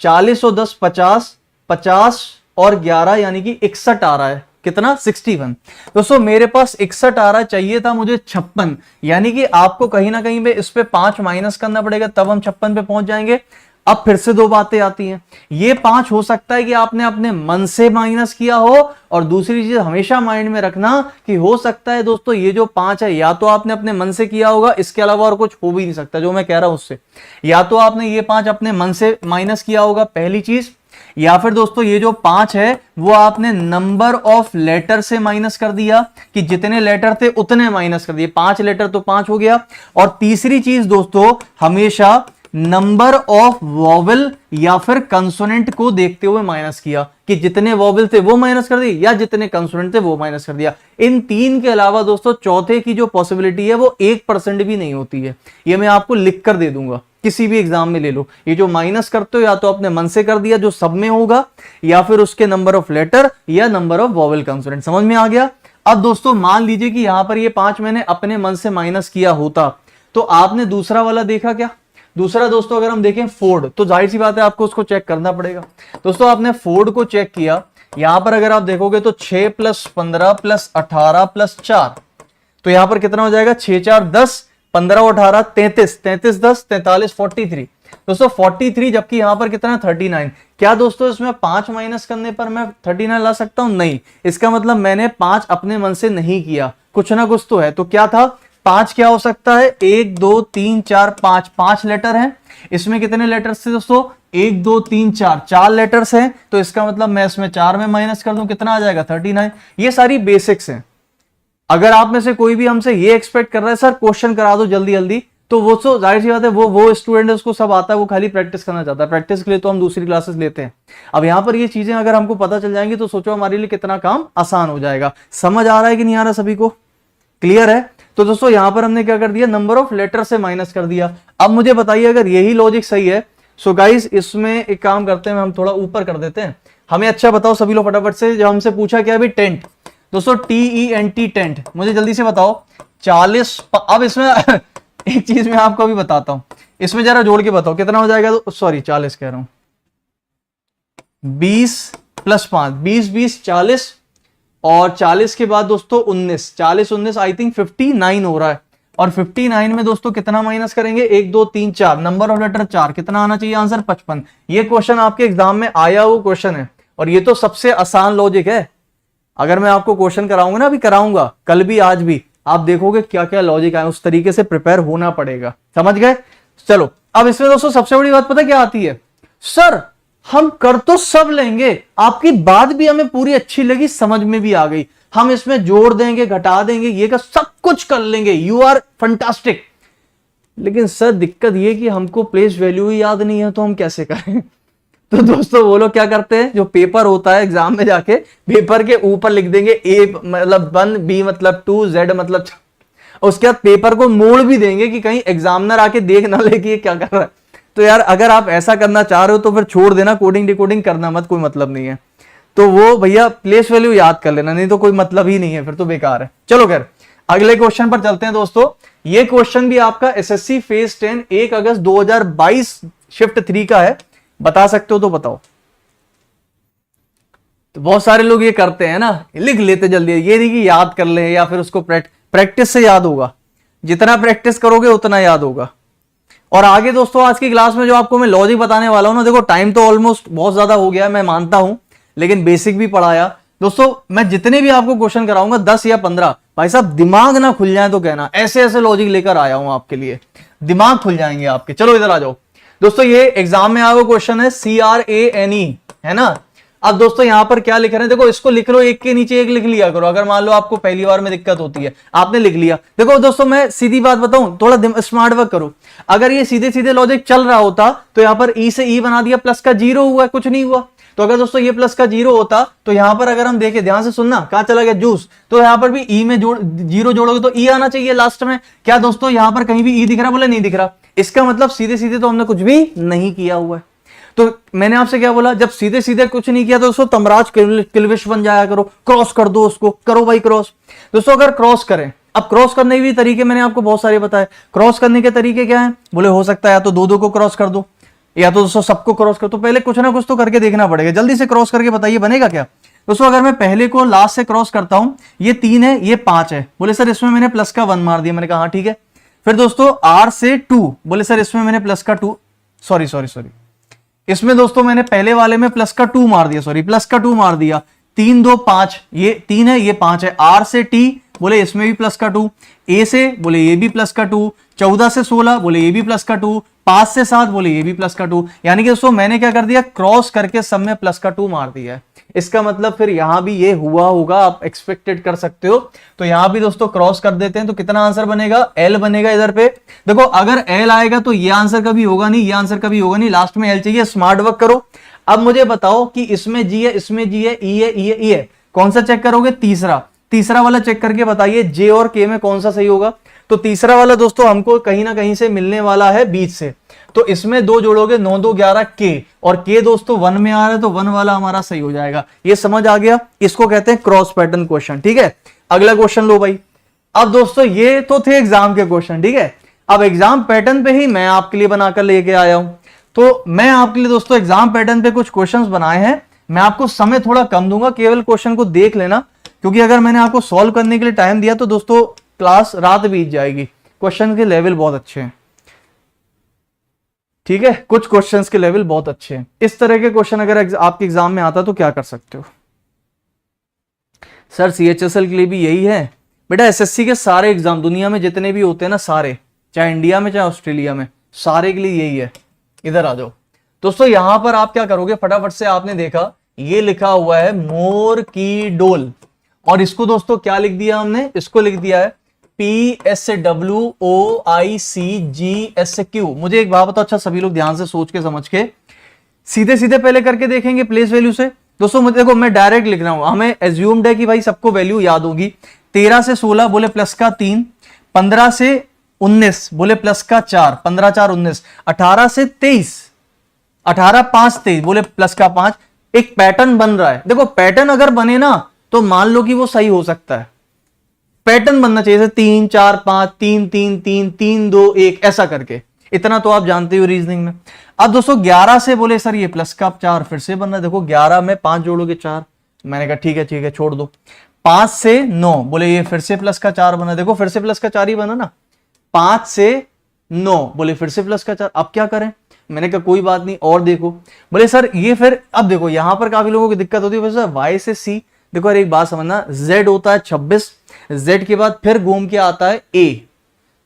[SPEAKER 1] 40 और 10 50, 50 और 11 यानी कि 61 आ रहा है, कितना 61। दोस्तों मेरे पास 61 आ रहा है, चाहिए था मुझे 56, यानी कि आपको कहीं ना कहीं पे इस पे 5 माइनस करना पड़ेगा, तब हम 56 पे पहुंच जाएंगे। अब फिर से 2 बातें आती हैं, ये 5 हो सकता है कि आपने अपने मन से माइनस किया हो, और दूसरी चीज हमेशा माइंड में रखना कि हो सकता है दोस्तों ये जो 5 है या तो आपने अपने मन से किया होगा, इसके अलावा और कुछ हो भी नहीं सकता जो मैं कह रहा हूं उससे, या तो आपने ये 5 अपने मन से माइनस किया होगा पहली चीज, या फिर दोस्तों ये जो 5 है वो आपने नंबर ऑफ लेटर से माइनस कर दिया, कि जितने लेटर थे उतने माइनस कर दिए, 5 लेटर तो 5 हो गया। और तीसरी चीज दोस्तों हमेशा नंबर ऑफ वॉवल या फिर कंसोनेंट को देखते हुए माइनस किया, कि जितने वॉवल थे वो माइनस कर दिए या जितने कंसोनेंट थे वो माइनस कर दिया। इन 3 के अलावा दोस्तों चौथे की जो पॉसिबिलिटी है वो 1% भी नहीं होती है, ये मैं आपको लिख कर दे दूंगा, किसी भी एग्जाम में ले लो। ये जो माइनस करते हो या तो अपने मन से कर दिया जो सब में होगा, या फिर उसके नंबर ऑफ लेटर या नंबर ऑफ वॉवल कंसोनेंट। समझ में आ गया? अब दोस्तों मान लीजिए कि यहां पर ये 5 मैंने अपने मन से माइनस किया होता, तो आपने दूसरा वाला देखा क्या? दूसरा दोस्तों अगर हम देखें फोर्ड, तो जाहिर सी बात है आपको उसको चेक करना पड़ेगा। दोस्तों आपने फोर्ड को चेक किया, यहां पर अगर आप देखोगे तो 6 + 15 + 18 + 4, तो यहां पर कितना हो जाएगा, 6 4 10, 15 और 18 33, 33 10 43 43। दोस्तों 43, जबकि यहां पर कितना 39। क्या दोस्तों इसमें 5 माइनस करने पर मैं 39 ला सकता हूं? नहीं। इसका मतलब मैंने 5 अपने मन से नहीं किया, कुछ ना कुछ तो है। तो क्या था 5? क्या हो सकता है 1 2 3 4 5, 5 लेटर हैं। इसमें कितने लेटर्स थे दोस्तों? 1 2 3 4, 4 लेटर्स हैं। तो इसका मतलब मैं इसमें 4 में माइनस कर दूं, कितना आ जाएगा 39। ये सारी बेसिक्स हैं। अगर आप में से कोई भी हमसे ये एक्सपेक्ट कर रहा है सर क्वेश्चन करा दो जल्दी जल्दी, तो वो तो जाहिर सी बात है वो स्टूडेंट है, उसको सब आता है, वो खाली प्रैक्टिस करना चाहता है। प्रैक्टिस के लिए तो हम दूसरी क्लासेस लेते हैं। अब यहां पर ये चीजें अगर हमको पता चल जाएंगी तो सोचो हमारे लिए कितना काम आसान हो जाएगा। समझ आ रहा है कि नहीं आ रहा? सभी को क्लियर है? तो दोस्तों यहां पर हमने क्या कर दिया, नंबर ऑफ लेटर से माइनस कर दिया। अब मुझे बताइए अगर यही लॉजिक सही है, सो गाइस इसमें एक काम करते हैं, हम थोड़ा ऊपर कर देते हैं। हमें अच्छा बताओ सभी लोग फटाफट से, जब हमसे पूछा क्या अभी टेंट, दोस्तों TENT टेंट, मुझे जल्दी से बताओ 40। अब इसमें एक चीज मैं आपको अभी बताता हूं, इसमें जरा जोड़ के बताओ कितना हो जाएगा। तो सॉरी 40 कह रहा हूं, 20 + 5, 20 40, और 40 के बाद दोस्तों 19, 40 19 आई थिंक 59 हो रहा है। और 59 में दोस्तों कितना माइनस करेंगे, 1 2 3 4, नंबर ऑफ लेटर 4, कितना आना चाहिए आंसर 55। ये क्वेश्चन आपके एग्जाम में आया हुआ क्वेश्चन है, और ये तो सबसे आसान लॉजिक है। अगर मैं आपको क्वेश्चन कराऊंगा ना, अभी कराऊंगा कल भी आज भी, आप देखोगे क्या क्या लॉजिक आए, उस तरीके से प्रिपेयर होना पड़ेगा, समझ गए। चलो अब इसमें दोस्तों सबसे बड़ी बात पता क्या आती है, सर हम कर तो सब लेंगे, आपकी बात भी हमें पूरी अच्छी लगी, समझ में भी आ गई, हम इसमें जोड़ देंगे घटा देंगे ये का सब कुछ कर लेंगे, यू आर फंटास्टिक। लेकिन सर दिक्कत ये कि हमको प्लेस वैल्यू ही याद नहीं है, तो हम कैसे करें। तो दोस्तों वो लोग क्या करते हैं, जो पेपर होता है एग्जाम में जाके पेपर के ऊपर लिख देंगे A मतलब 1, B मतलब 2, Z मतलब, उसके बाद पेपर को मोड़ भी देंगे कि कहीं एग्जामिनर आके देख ना ले कि ये क्या कर रहा है। तो यार अगर आप ऐसा करना चाह रहे हो तो फिर छोड़ देना, कोडिंग डिकोडिंग करना मत, कोई मतलब नहीं है। तो वो भैया प्लेस वैल्यू याद कर लेना, नहीं तो कोई मतलब ही नहीं है, फिर तो बेकार है। चलो खैर अगले क्वेश्चन पर चलते हैं दोस्तों। ये क्वेश्चन भी आपका SSC फेज 10 1 अगस्त 2022 शिफ्ट 3 का है, बता सकते हो तो बताओ। तो बहुत सारे लोग ये करते हैं ना, लिख लेते जल्दी, ये नहीं कि याद कर ले या फिर उसको प्रैक्टिस से याद होगा, जितना प्रैक्टिस करोगे उतना याद होगा। और आगे दोस्तों आज की क्लास में जो आपको मैं लॉजिक बताने वाला हूं ना, देखो टाइम तो ऑलमोस्ट बहुत ज्यादा हो गया मैं मानता हूं, लेकिन बेसिक भी पढ़ाया दोस्तों। मैं जितने भी आपको क्वेश्चन कराऊंगा 10 या 15, भाई साहब दिमाग ना खुल जाए तो कहना, ऐसे ऐसे लॉजिक लेकर आया हूं आपके लिए, दिमाग खुल जाएंगे आपके। चलो इधर आ जाओ दोस्तों, ये एग्जाम में आया हुआ क्वेश्चन है CRANE, है ना। अब दोस्तों यहां पर क्या लिख रहे हैं, देखो इसको लिख लो, एक के नीचे एक लिख लिया करो। अगर मान लो आपको पहली बार में दिक्कत होती है, आपने लिख लिया। देखो दोस्तों मैं सीधी बात बताऊं, थोड़ा स्मार्ट वर्क करो। अगर ये सीधे सीधे लॉजिक चल रहा होता तो यहां पर E से E बना दिया, प्लस का 0 हुआ, कुछ नहीं हुआ। तो अगर दोस्तों ये प्लस का 0 होता तो यहां पर अगर हम देखें, ध्यान से सुनना, कहां चला गया जूस, तो यहां पर भी E में 0 जोड़ोगे तो E आना चाहिए लास्ट में। क्या दोस्तों यहां पर कहीं भी E दिख रहा, बोले नहीं दिख रहा, इसका मतलब सीधे सीधे तो हमने कुछ भी नहीं किया हुआ है। तो मैंने आपसे क्या बोला, जब सीधे सीधे कुछ नहीं किया तो दोस्तों तमराज किल्विश बन जाया करो, क्रॉस कर दो उसको, करो भाई क्रॉस। दोस्तों अगर क्रॉस करें, अब क्रॉस करने के भी तरीके मैंने आपको बहुत सारे बताए। क्रॉस करने के तरीके क्या है, बोले हो सकता है या तो 2 को क्रॉस कर दो, या तो दोस्तों सबको क्रॉस कर दो। पहले कुछ ना कुछ तो करके देखना पड़ेगा, जल्दी से क्रॉस करके बताइए बनेगा क्या। दोस्तों अगर मैं पहले को लास्ट से क्रॉस करता हूं, ये 3 है ये 5 है, बोले सर इसमें मैंने प्लस का 1 मार दिया, मैंने कहा हाँ ठीक है। फिर दोस्तों R से 2, बोले सर इसमें मैंने प्लस का 2, सॉरी इसमें दोस्तों मैंने पहले वाले में प्लस का 2 मार दिया, सॉरी प्लस का 2 मार दिया। 3 2 5, ये 3 है ये 5 है। R से T, बोले इसमें भी प्लस का 2, A से बोले ये भी प्लस का 2, 14 से 16 बोले ये भी प्लस का 2, 5 से 7 बोले ये भी प्लस का 2। यानी कि दोस्तों मैंने क्या कर दिया, क्रॉस करके सब में प्लस का 2 मार दिया है। इसका मतलब फिर यहां भी ये हुआ होगा, आप एक्सपेक्टेड कर सकते हो। तो यहां भी दोस्तों क्रॉस कर देते हैं, तो कितना आंसर बनेगा, L बनेगा इधर पे। देखो अगर L आएगा तो ये आंसर कभी होगा नहीं, ये आंसर कभी होगा नहीं, लास्ट में L चाहिए। स्मार्ट वर्क करो। अब मुझे बताओ कि इसमें G है, इसमें G है, E है, E है, E है, कौन सा चेक करोगे, तीसरा वाला चेक करके बताइए J और K में कौन सा सही होगा। तो तीसरा वाला दोस्तों हमको कहीं ना कहीं से मिलने वाला है बीच से, तो इसमें 2 जोड़ोगे 9 2 11 K, और K दोस्तों 1 में आ रहा है तो 1 वाला हमारा सही हो जाएगा। ये समझ आ गया, इसको कहते हैं क्रॉस पैटर्न क्वेश्चन। ठीक है, अगला क्वेश्चन लो भाई। अब दोस्तों ये तो थे एग्जाम के क्वेश्चन, ठीक है। अब एग्जाम पैटर्न पे ही मैं आपके लिए बनाकर लेके आया हूं, तो मैं आपके लिए दोस्तों एग्जाम पैटर्न पे कुछ क्वेश्चंस बनाए हैं। मैं आपको समय थोड़ा कम दूंगा, केवल क्वेश्चन को देख लेना, क्योंकि अगर मैंने आपको सॉल्व करने के लिए टाइम दिया तो दोस्तों क्लास रात बीत जाएगी। क्वेश्चन के लेवल बहुत अच्छे हैं, ठीक है, कुछ क्वेश्चंस के लेवल बहुत अच्छे हैं। इस तरह के क्वेश्चन अगर आपके एग्जाम में आता तो क्या कर सकते हो। सर CHSL के लिए भी यही है बेटा, SSC के सारे एग्जाम दुनिया में जितने भी होते हैं ना, सारे, चाहे इंडिया में चाहे ऑस्ट्रेलिया में, सारे के लिए यही है। इधर आ जाओ दोस्तों, यहां पर आप क्या करोगे, फटाफट से आपने देखा ये लिखा हुआ है मोर की डोल, और इसको दोस्तों क्या लिख दिया हमने, इसको लिख दिया है PSWOICGSQ। मुझे एक बात बताओ, अच्छा सभी लोग ध्यान से सोच के समझ के सीधे सीधे पहले करके देखेंगे प्लेस वैल्यू से। दोस्तों मुझे देखो, मैं डायरेक्ट लिख रहा हूं, हमें एज्यूम्ड है कि भाई सबको वैल्यू याद होगी। 13 से 16 बोले प्लस का 3, 15 से 19 बोले प्लस का 4, 15 4 19, 18 से 23, 18 5 23 बोले प्लस का 5। एक पैटर्न बन रहा है। देखो पैटर्न अगर बने ना तो मान लो कि वो सही हो सकता है। पैटर्न बनना चाहिए 3 4 5 3 3 3 3 2 1 ऐसा करके। इतना तो आप जानते हो रीजनिंग में। अब दोस्तों 11 से बोले सर ये प्लस का 4 फिर से बन रहा है। देखो 11 में 5 जोड़ोगे 4, मैंने कहा ठीक है छोड़ दो। 5 से 9 बोले ये फिर से प्लस का 4 बना, देखो फिर से प्लस का 4 ही बना ना। 5 से 9 बोले फिर से प्लस का 4, अब क्या करें? मैंने कहा कोई बात नहीं और देखो। बोले सर ये फिर, अब देखो यहां पर काफी लोगों की दिक्कत होती है सर Y से C। देखो अरे एक बात समझना, Z होता है 26, Z के बाद फिर घूम के आता है A,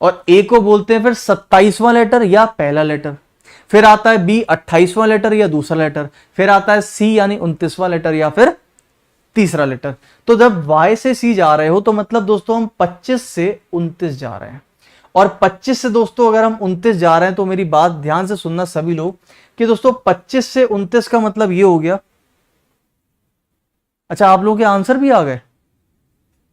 [SPEAKER 1] और A को बोलते हैं फिर 27वां लेटर या पहला लेटर, फिर आता है B 28वां लेटर या दूसरा लेटर, फिर आता है C यानी 29वां लेटर या फिर तीसरा लेटर। तो जब Y से C जा रहे हो तो मतलब दोस्तों हम 25 से 29 जा रहे हैं, और 25 से दोस्तों अगर हम 29 जा रहे हैं तो मेरी बात ध्यान से सुनना सभी लोग कि दोस्तों 25 से 29 का मतलब ये हो गया। अच्छा आप लोग के आंसर भी आ गए,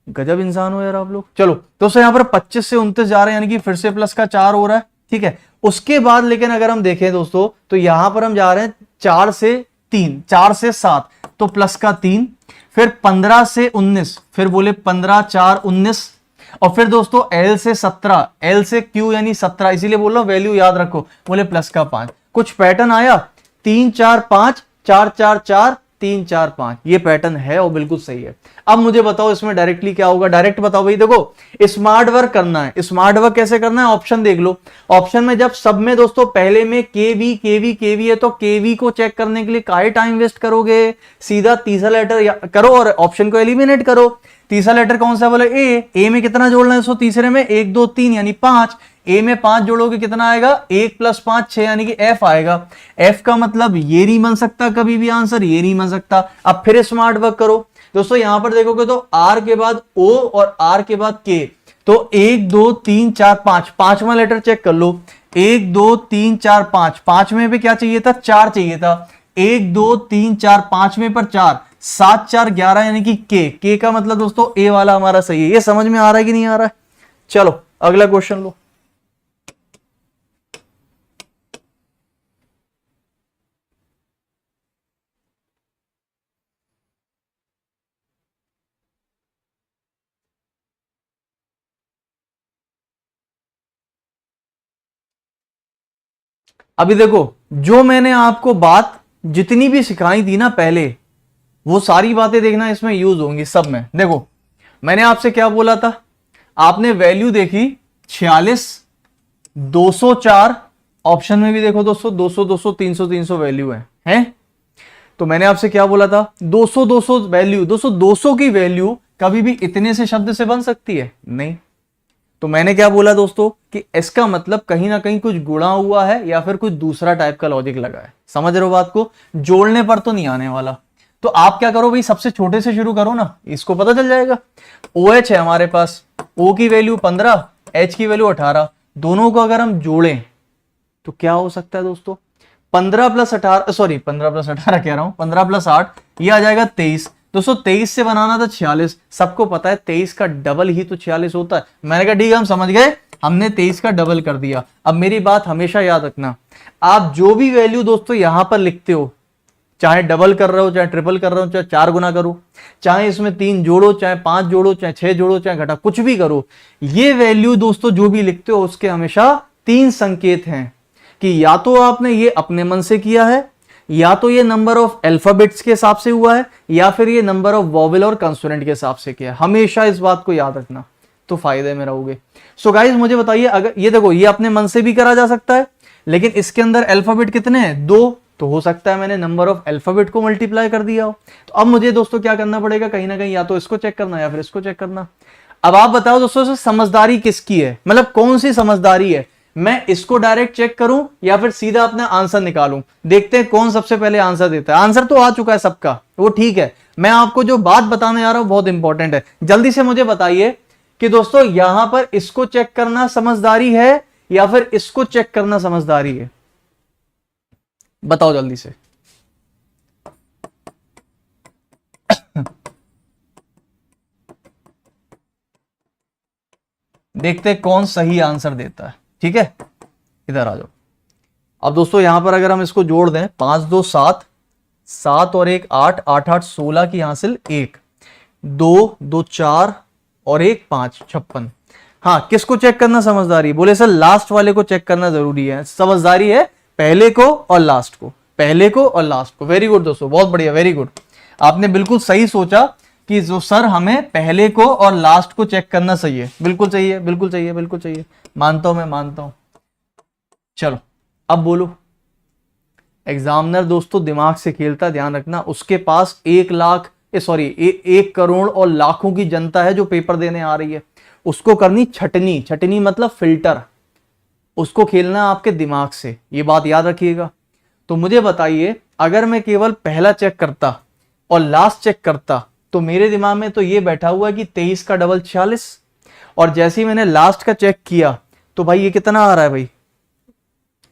[SPEAKER 1] गजब इंसान हो यार आप लोग। चलो दोस्तों यहां पर 25 से 29 जा रहे हैं, यानी कि फिर से प्लस का 4 हो रहा है, ठीक है। उसके बाद लेकिन अगर हम देखें दोस्तों तो यहां पर हम जा रहे हैं 4 से 3, 4 से 7 तो प्लस का 3, फिर 15 से 19 फिर बोले 15 4 19, और फिर दोस्तों L से 17, L से Q यानी 17, इसीलिए बोल रहा हूं वैल्यू याद रखो, बोले प्लस का 5। कुछ पैटर्न आया 3 4 5 4 4 4 3 4 5, ये पैटर्न है और बिल्कुल सही है। अब मुझे बताओ इसमें डायरेक्टली क्या होगा, डायरेक्ट बताओ भाई। देखो स्मार्ट वर्क करना है, स्मार्ट वर्क कैसे करना है, ऑप्शन देख लो। ऑप्शन में जब सब में दोस्तों पहले में केवी केवी केवी है तो केवी को चेक करने के लिए काहे टाइम वेस्ट करोगे, सीधा तीसरा लेटर करो और ऑप्शन को एलिमिनेट करो। तीसरा लेटर कौन सा, बोले ए में कितना जोड़ना है दोस्तों, तीसरे में 1 2 3 यानी 5, ए में 5 जोड़ोगे कितना आएगा, 1 + 5 6 यानी कि एफ आएगा। एफ का मतलब ये नहीं बन सकता कभी भी आंसर, ये नहीं बन सकता। अब फिर स्मार्ट वर्क करो दोस्तों, यहां पर देखोगे तो आर के बाद ओ और आर के बाद के, तो 1 2 3 4 5, पांचवा लेटर चेक कर लो। 1 2 3 4 5, 5 में भी क्या चाहिए था, 4 चाहिए था। 1 2 3 4 5 में पर 4, 7 4 11 यानी कि के का मतलब दोस्तों ए वाला हमारा सही है। ये समझ में आ रहा है कि नहीं आ रहा है? चलो अगला क्वेश्चन लो। अभी देखो जो मैंने आपको बात जितनी भी सिखाई थी ना पहले, वो सारी बातें देखना इसमें यूज होंगी सब में। देखो मैंने आपसे क्या बोला था, आपने वैल्यू देखी 46 204, ऑप्शन में भी देखो दोस्तों 200 200 300 300 वैल्यू है? तो मैंने आपसे क्या बोला था, 200 200 वैल्यू, दोस्तों 200 की वैल्यू कभी भी इतने से शब्द से बन सकती है? नहीं। तो मैंने क्या बोला दोस्तों कि इसका मतलब कहीं ना कहीं कुछ गुणा हुआ है या फिर कुछ दूसरा टाइप का लॉजिक लगा है। समझ रहे हो बात को, जोड़ने पर तो नहीं आने वाला। तो आप क्या करो भाई, सबसे छोटे से शुरू करो ना, इसको पता चल जाएगा। OH है हमारे पास, O की वैल्यू 15, H की वैल्यू 18, दोनों को अगर हम जोड़ें तो क्या हो सकता है दोस्तों, 15 + 18, सॉरी 15 + 18 कह रहा हूं, 15 + 8 ये आ जाएगा 23। दोस्तों 23 से बनाना था 46, सबको पता है 23 का डबल ही तो 46 होता है। मैंने कहा ठीक है हम समझ गए, हमने 23 का डबल कर दिया। अब मेरी बात हमेशा याद रखना, आप जो भी वैल्यू दोस्तों यहां पर लिखते हो, चाहे डबल कर रहे हो चाहे ट्रिपल कर रहे हो, चाहे 4 गुना करो, चाहे इसमें 3 जोड़ो चाहे 5 जोड़ो चाहे 6 जोड़ो चाहे घटा, कुछ भी करो, ये वैल्यू दोस्तों जो भी लिखते हो उसके हमेशा 3 संकेत हैं कि या तो आपने ये अपने मन से किया है, या तो ये नंबर ऑफ अल्फाबेट्स के हिसाब से हुआ है, या फिर ये नंबर ऑफ वॉवेल और कंसोनेंट के हिसाब से किया है। हमेशा इस बात को याद रखना, तो फायदे में रहोगे। सो गाइस मुझे बताइए, अगर ये देखो ये अपने मन से भी करा जा सकता है, लेकिन इसके अंदर अल्फाबेट कितने हैं, 2, तो हो सकता है मैंने नंबर ऑफ अल्फाबेट को मल्टीप्लाई कर दिया हो। तो अब मुझे दोस्तों क्या करना पड़ेगा, कहीं ना कहीं या तो इसको चेक करना या फिर इसको चेक करना। अब आप बताओ दोस्तों समझदारी किसकी है, मतलब कौन सी समझदारी है, मैं इसको डायरेक्ट चेक करूं या फिर सीधा अपना आंसर निकालूं? देखते हैं कौन सबसे पहले आंसर देता है। आंसर तो आ चुका है सबका, वो ठीक है। मैं आपको जो बात बताने जा रहा हूं बहुत इंपॉर्टेंट है, जल्दी से मुझे बताइए कि दोस्तों यहां पर इसको चेक करना समझदारी है या फिर इसको चेक करना समझदारी है? बताओ जल्दी से। देखते हैं कौन सही आंसर देता है। ठीक है, इधर आ जाओ। अब दोस्तों यहां पर अगर हम इसको जोड़ दें, 5 2 7, 7 और 1 8, 8 8 16 की हासिल 1, 2 2 4 और 1 5, 56। हाँ, किसको चेक करना समझदारी? बोले सर लास्ट वाले को चेक करना जरूरी है। समझदारी है पहले को और लास्ट को, पहले को और लास्ट को। वेरी गुड दोस्तों, बहुत बढ़िया, वेरी गुड। आपने बिल्कुल सही सोचा कि जो सर हमें पहले को और लास्ट को चेक करना चाहिए। बिल्कुल चाहिए, बिल्कुल चाहिए, बिल्कुल चाहिए, मानता हूं, मैं मानता हूं। चलो अब बोलो। एग्जामिनर दोस्तों दिमाग से खेलता, ध्यान रखना। उसके पास 1 लाख 1 करोड़ और लाखों की जनता है जो पेपर देने आ रही है। उसको करनी छटनी, छटनी मतलब फिल्टर। उसको खेलना आपके दिमाग से, ये बात याद रखिएगा। तो मुझे बताइए, अगर मैं केवल पहला चेक करता और लास्ट चेक करता तो मेरे दिमाग में तो ये बैठा हुआ है कि 23 का डबल 46, और जैसे ही मैंने लास्ट का चेक किया तो भाई ये कितना आ रहा है भाई,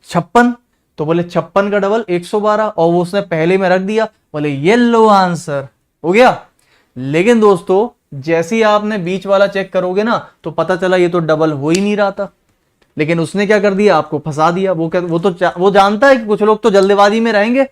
[SPEAKER 1] 56। तो बोले 56 का डबल 112, और वो उसने पहले में रख दिया, बोले ये लो आंसर हो गया। लेकिन दोस्तों जैसे ही आपने बीच वाला चेक करोगे ना तो पता चला ये तो डबल हो ही नहीं रहा था। लेकिन उसने क्या कर दिया, आपको फंसा दिया। वो जानता है कि कुछ लोग तो जल्दबाजी में रहेंगे,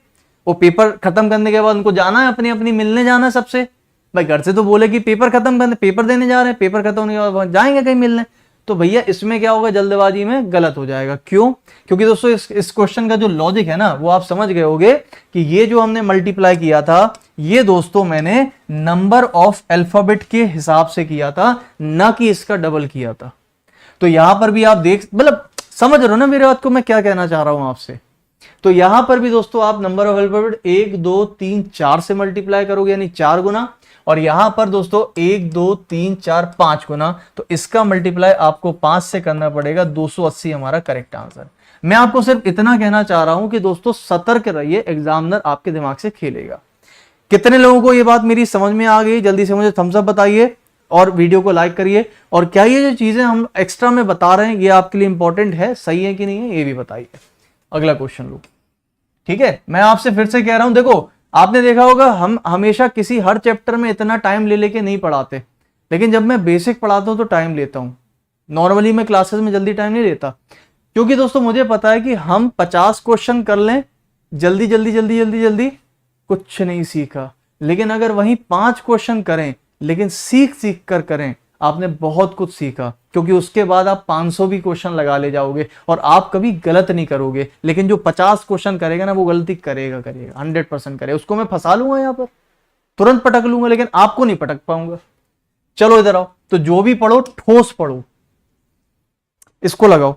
[SPEAKER 1] वो पेपर खत्म करने के बाद उनको जाना है अपनी अपनी मिलने जाना है सबसे। भाई घर से तो बोले कि पेपर खत्म करने, पेपर देने जा रहे हैं, पेपर खत्म होने के बाद जाएंगे कहीं मिलने। तो भैया इसमें क्या होगा, जल्दबाजी में गलत हो जाएगा। क्यों? क्योंकि दोस्तों इस क्वेश्चन का जो लॉजिक है ना वो आप समझ गए होंगे कि ये जो हमने मल्टीप्लाई किया था ये दोस्तों मैंने नंबर ऑफ अल्फाबेट के हिसाब से किया था, ना कि इसका डबल किया था। तो यहां पर भी आप देख, मतलब समझ रहे हो ना मेरे बात को, मैं क्या कहना चाह रहा हूं आपसे। तो यहां पर भी दोस्तों आप नंबर ऑफ अल्फाबेट 1 2 3 4 से मल्टीप्लाई करोगे, यानी 4 गुना, और यहां पर दोस्तों 1 2 3 4 5 गुना, तो इसका मल्टीप्लाई आपको 5 से करना पड़ेगा। 280 हमारा करेक्ट आंसर। मैं आपको सिर्फ इतना कहना चाह रहा हूं कि दोस्तों सतर्क रहिए, एग्जामिनर आपके दिमाग से खेलेगा। कितने लोगों को ये बात मेरी समझ में आ गई? जल्दी से मुझे थम्स अप बताइए और वीडियो को लाइक करिए। और क्या ये जो चीजें हम एक्स्ट्रा में बता रहे हैं ये आपके लिए इंपॉर्टेंट है, सही है कि नहीं है, ये भी बताइए। अगला क्वेश्चन लो। ठीक है, मैं आपसे फिर से कह रहा हूं, देखो आपने देखा होगा हम हमेशा किसी हर चैप्टर में इतना टाइम ले लेके नहीं पढ़ाते, लेकिन जब मैं बेसिक पढ़ाता हूं तो टाइम लेता हूं। नॉर्मली मैं क्लासेस में जल्दी टाइम नहीं लेता, क्योंकि दोस्तों मुझे पता है कि हम 50 क्वेश्चन कर लें जल्दी जल्दी जल्दी जल्दी जल्दी, कुछ नहीं सीखा। लेकिन अगर वहीं 5 क्वेश्चन करें लेकिन सीख सीख कर करें, आपने बहुत कुछ सीखा, क्योंकि उसके बाद आप 500 भी क्वेश्चन लगा ले जाओगे और आप कभी गलत नहीं करोगे। लेकिन जो 50 क्वेश्चन करेगा ना वो गलती करेगा, 100% करेगा। उसको मैं फंसा लूंगा, यहां पर तुरंत पटक लूंगा, लेकिन आपको नहीं पटक पाऊंगा। चलो इधर आओ, तो जो भी पढ़ो ठोस पढ़ो, इसको लगाओ।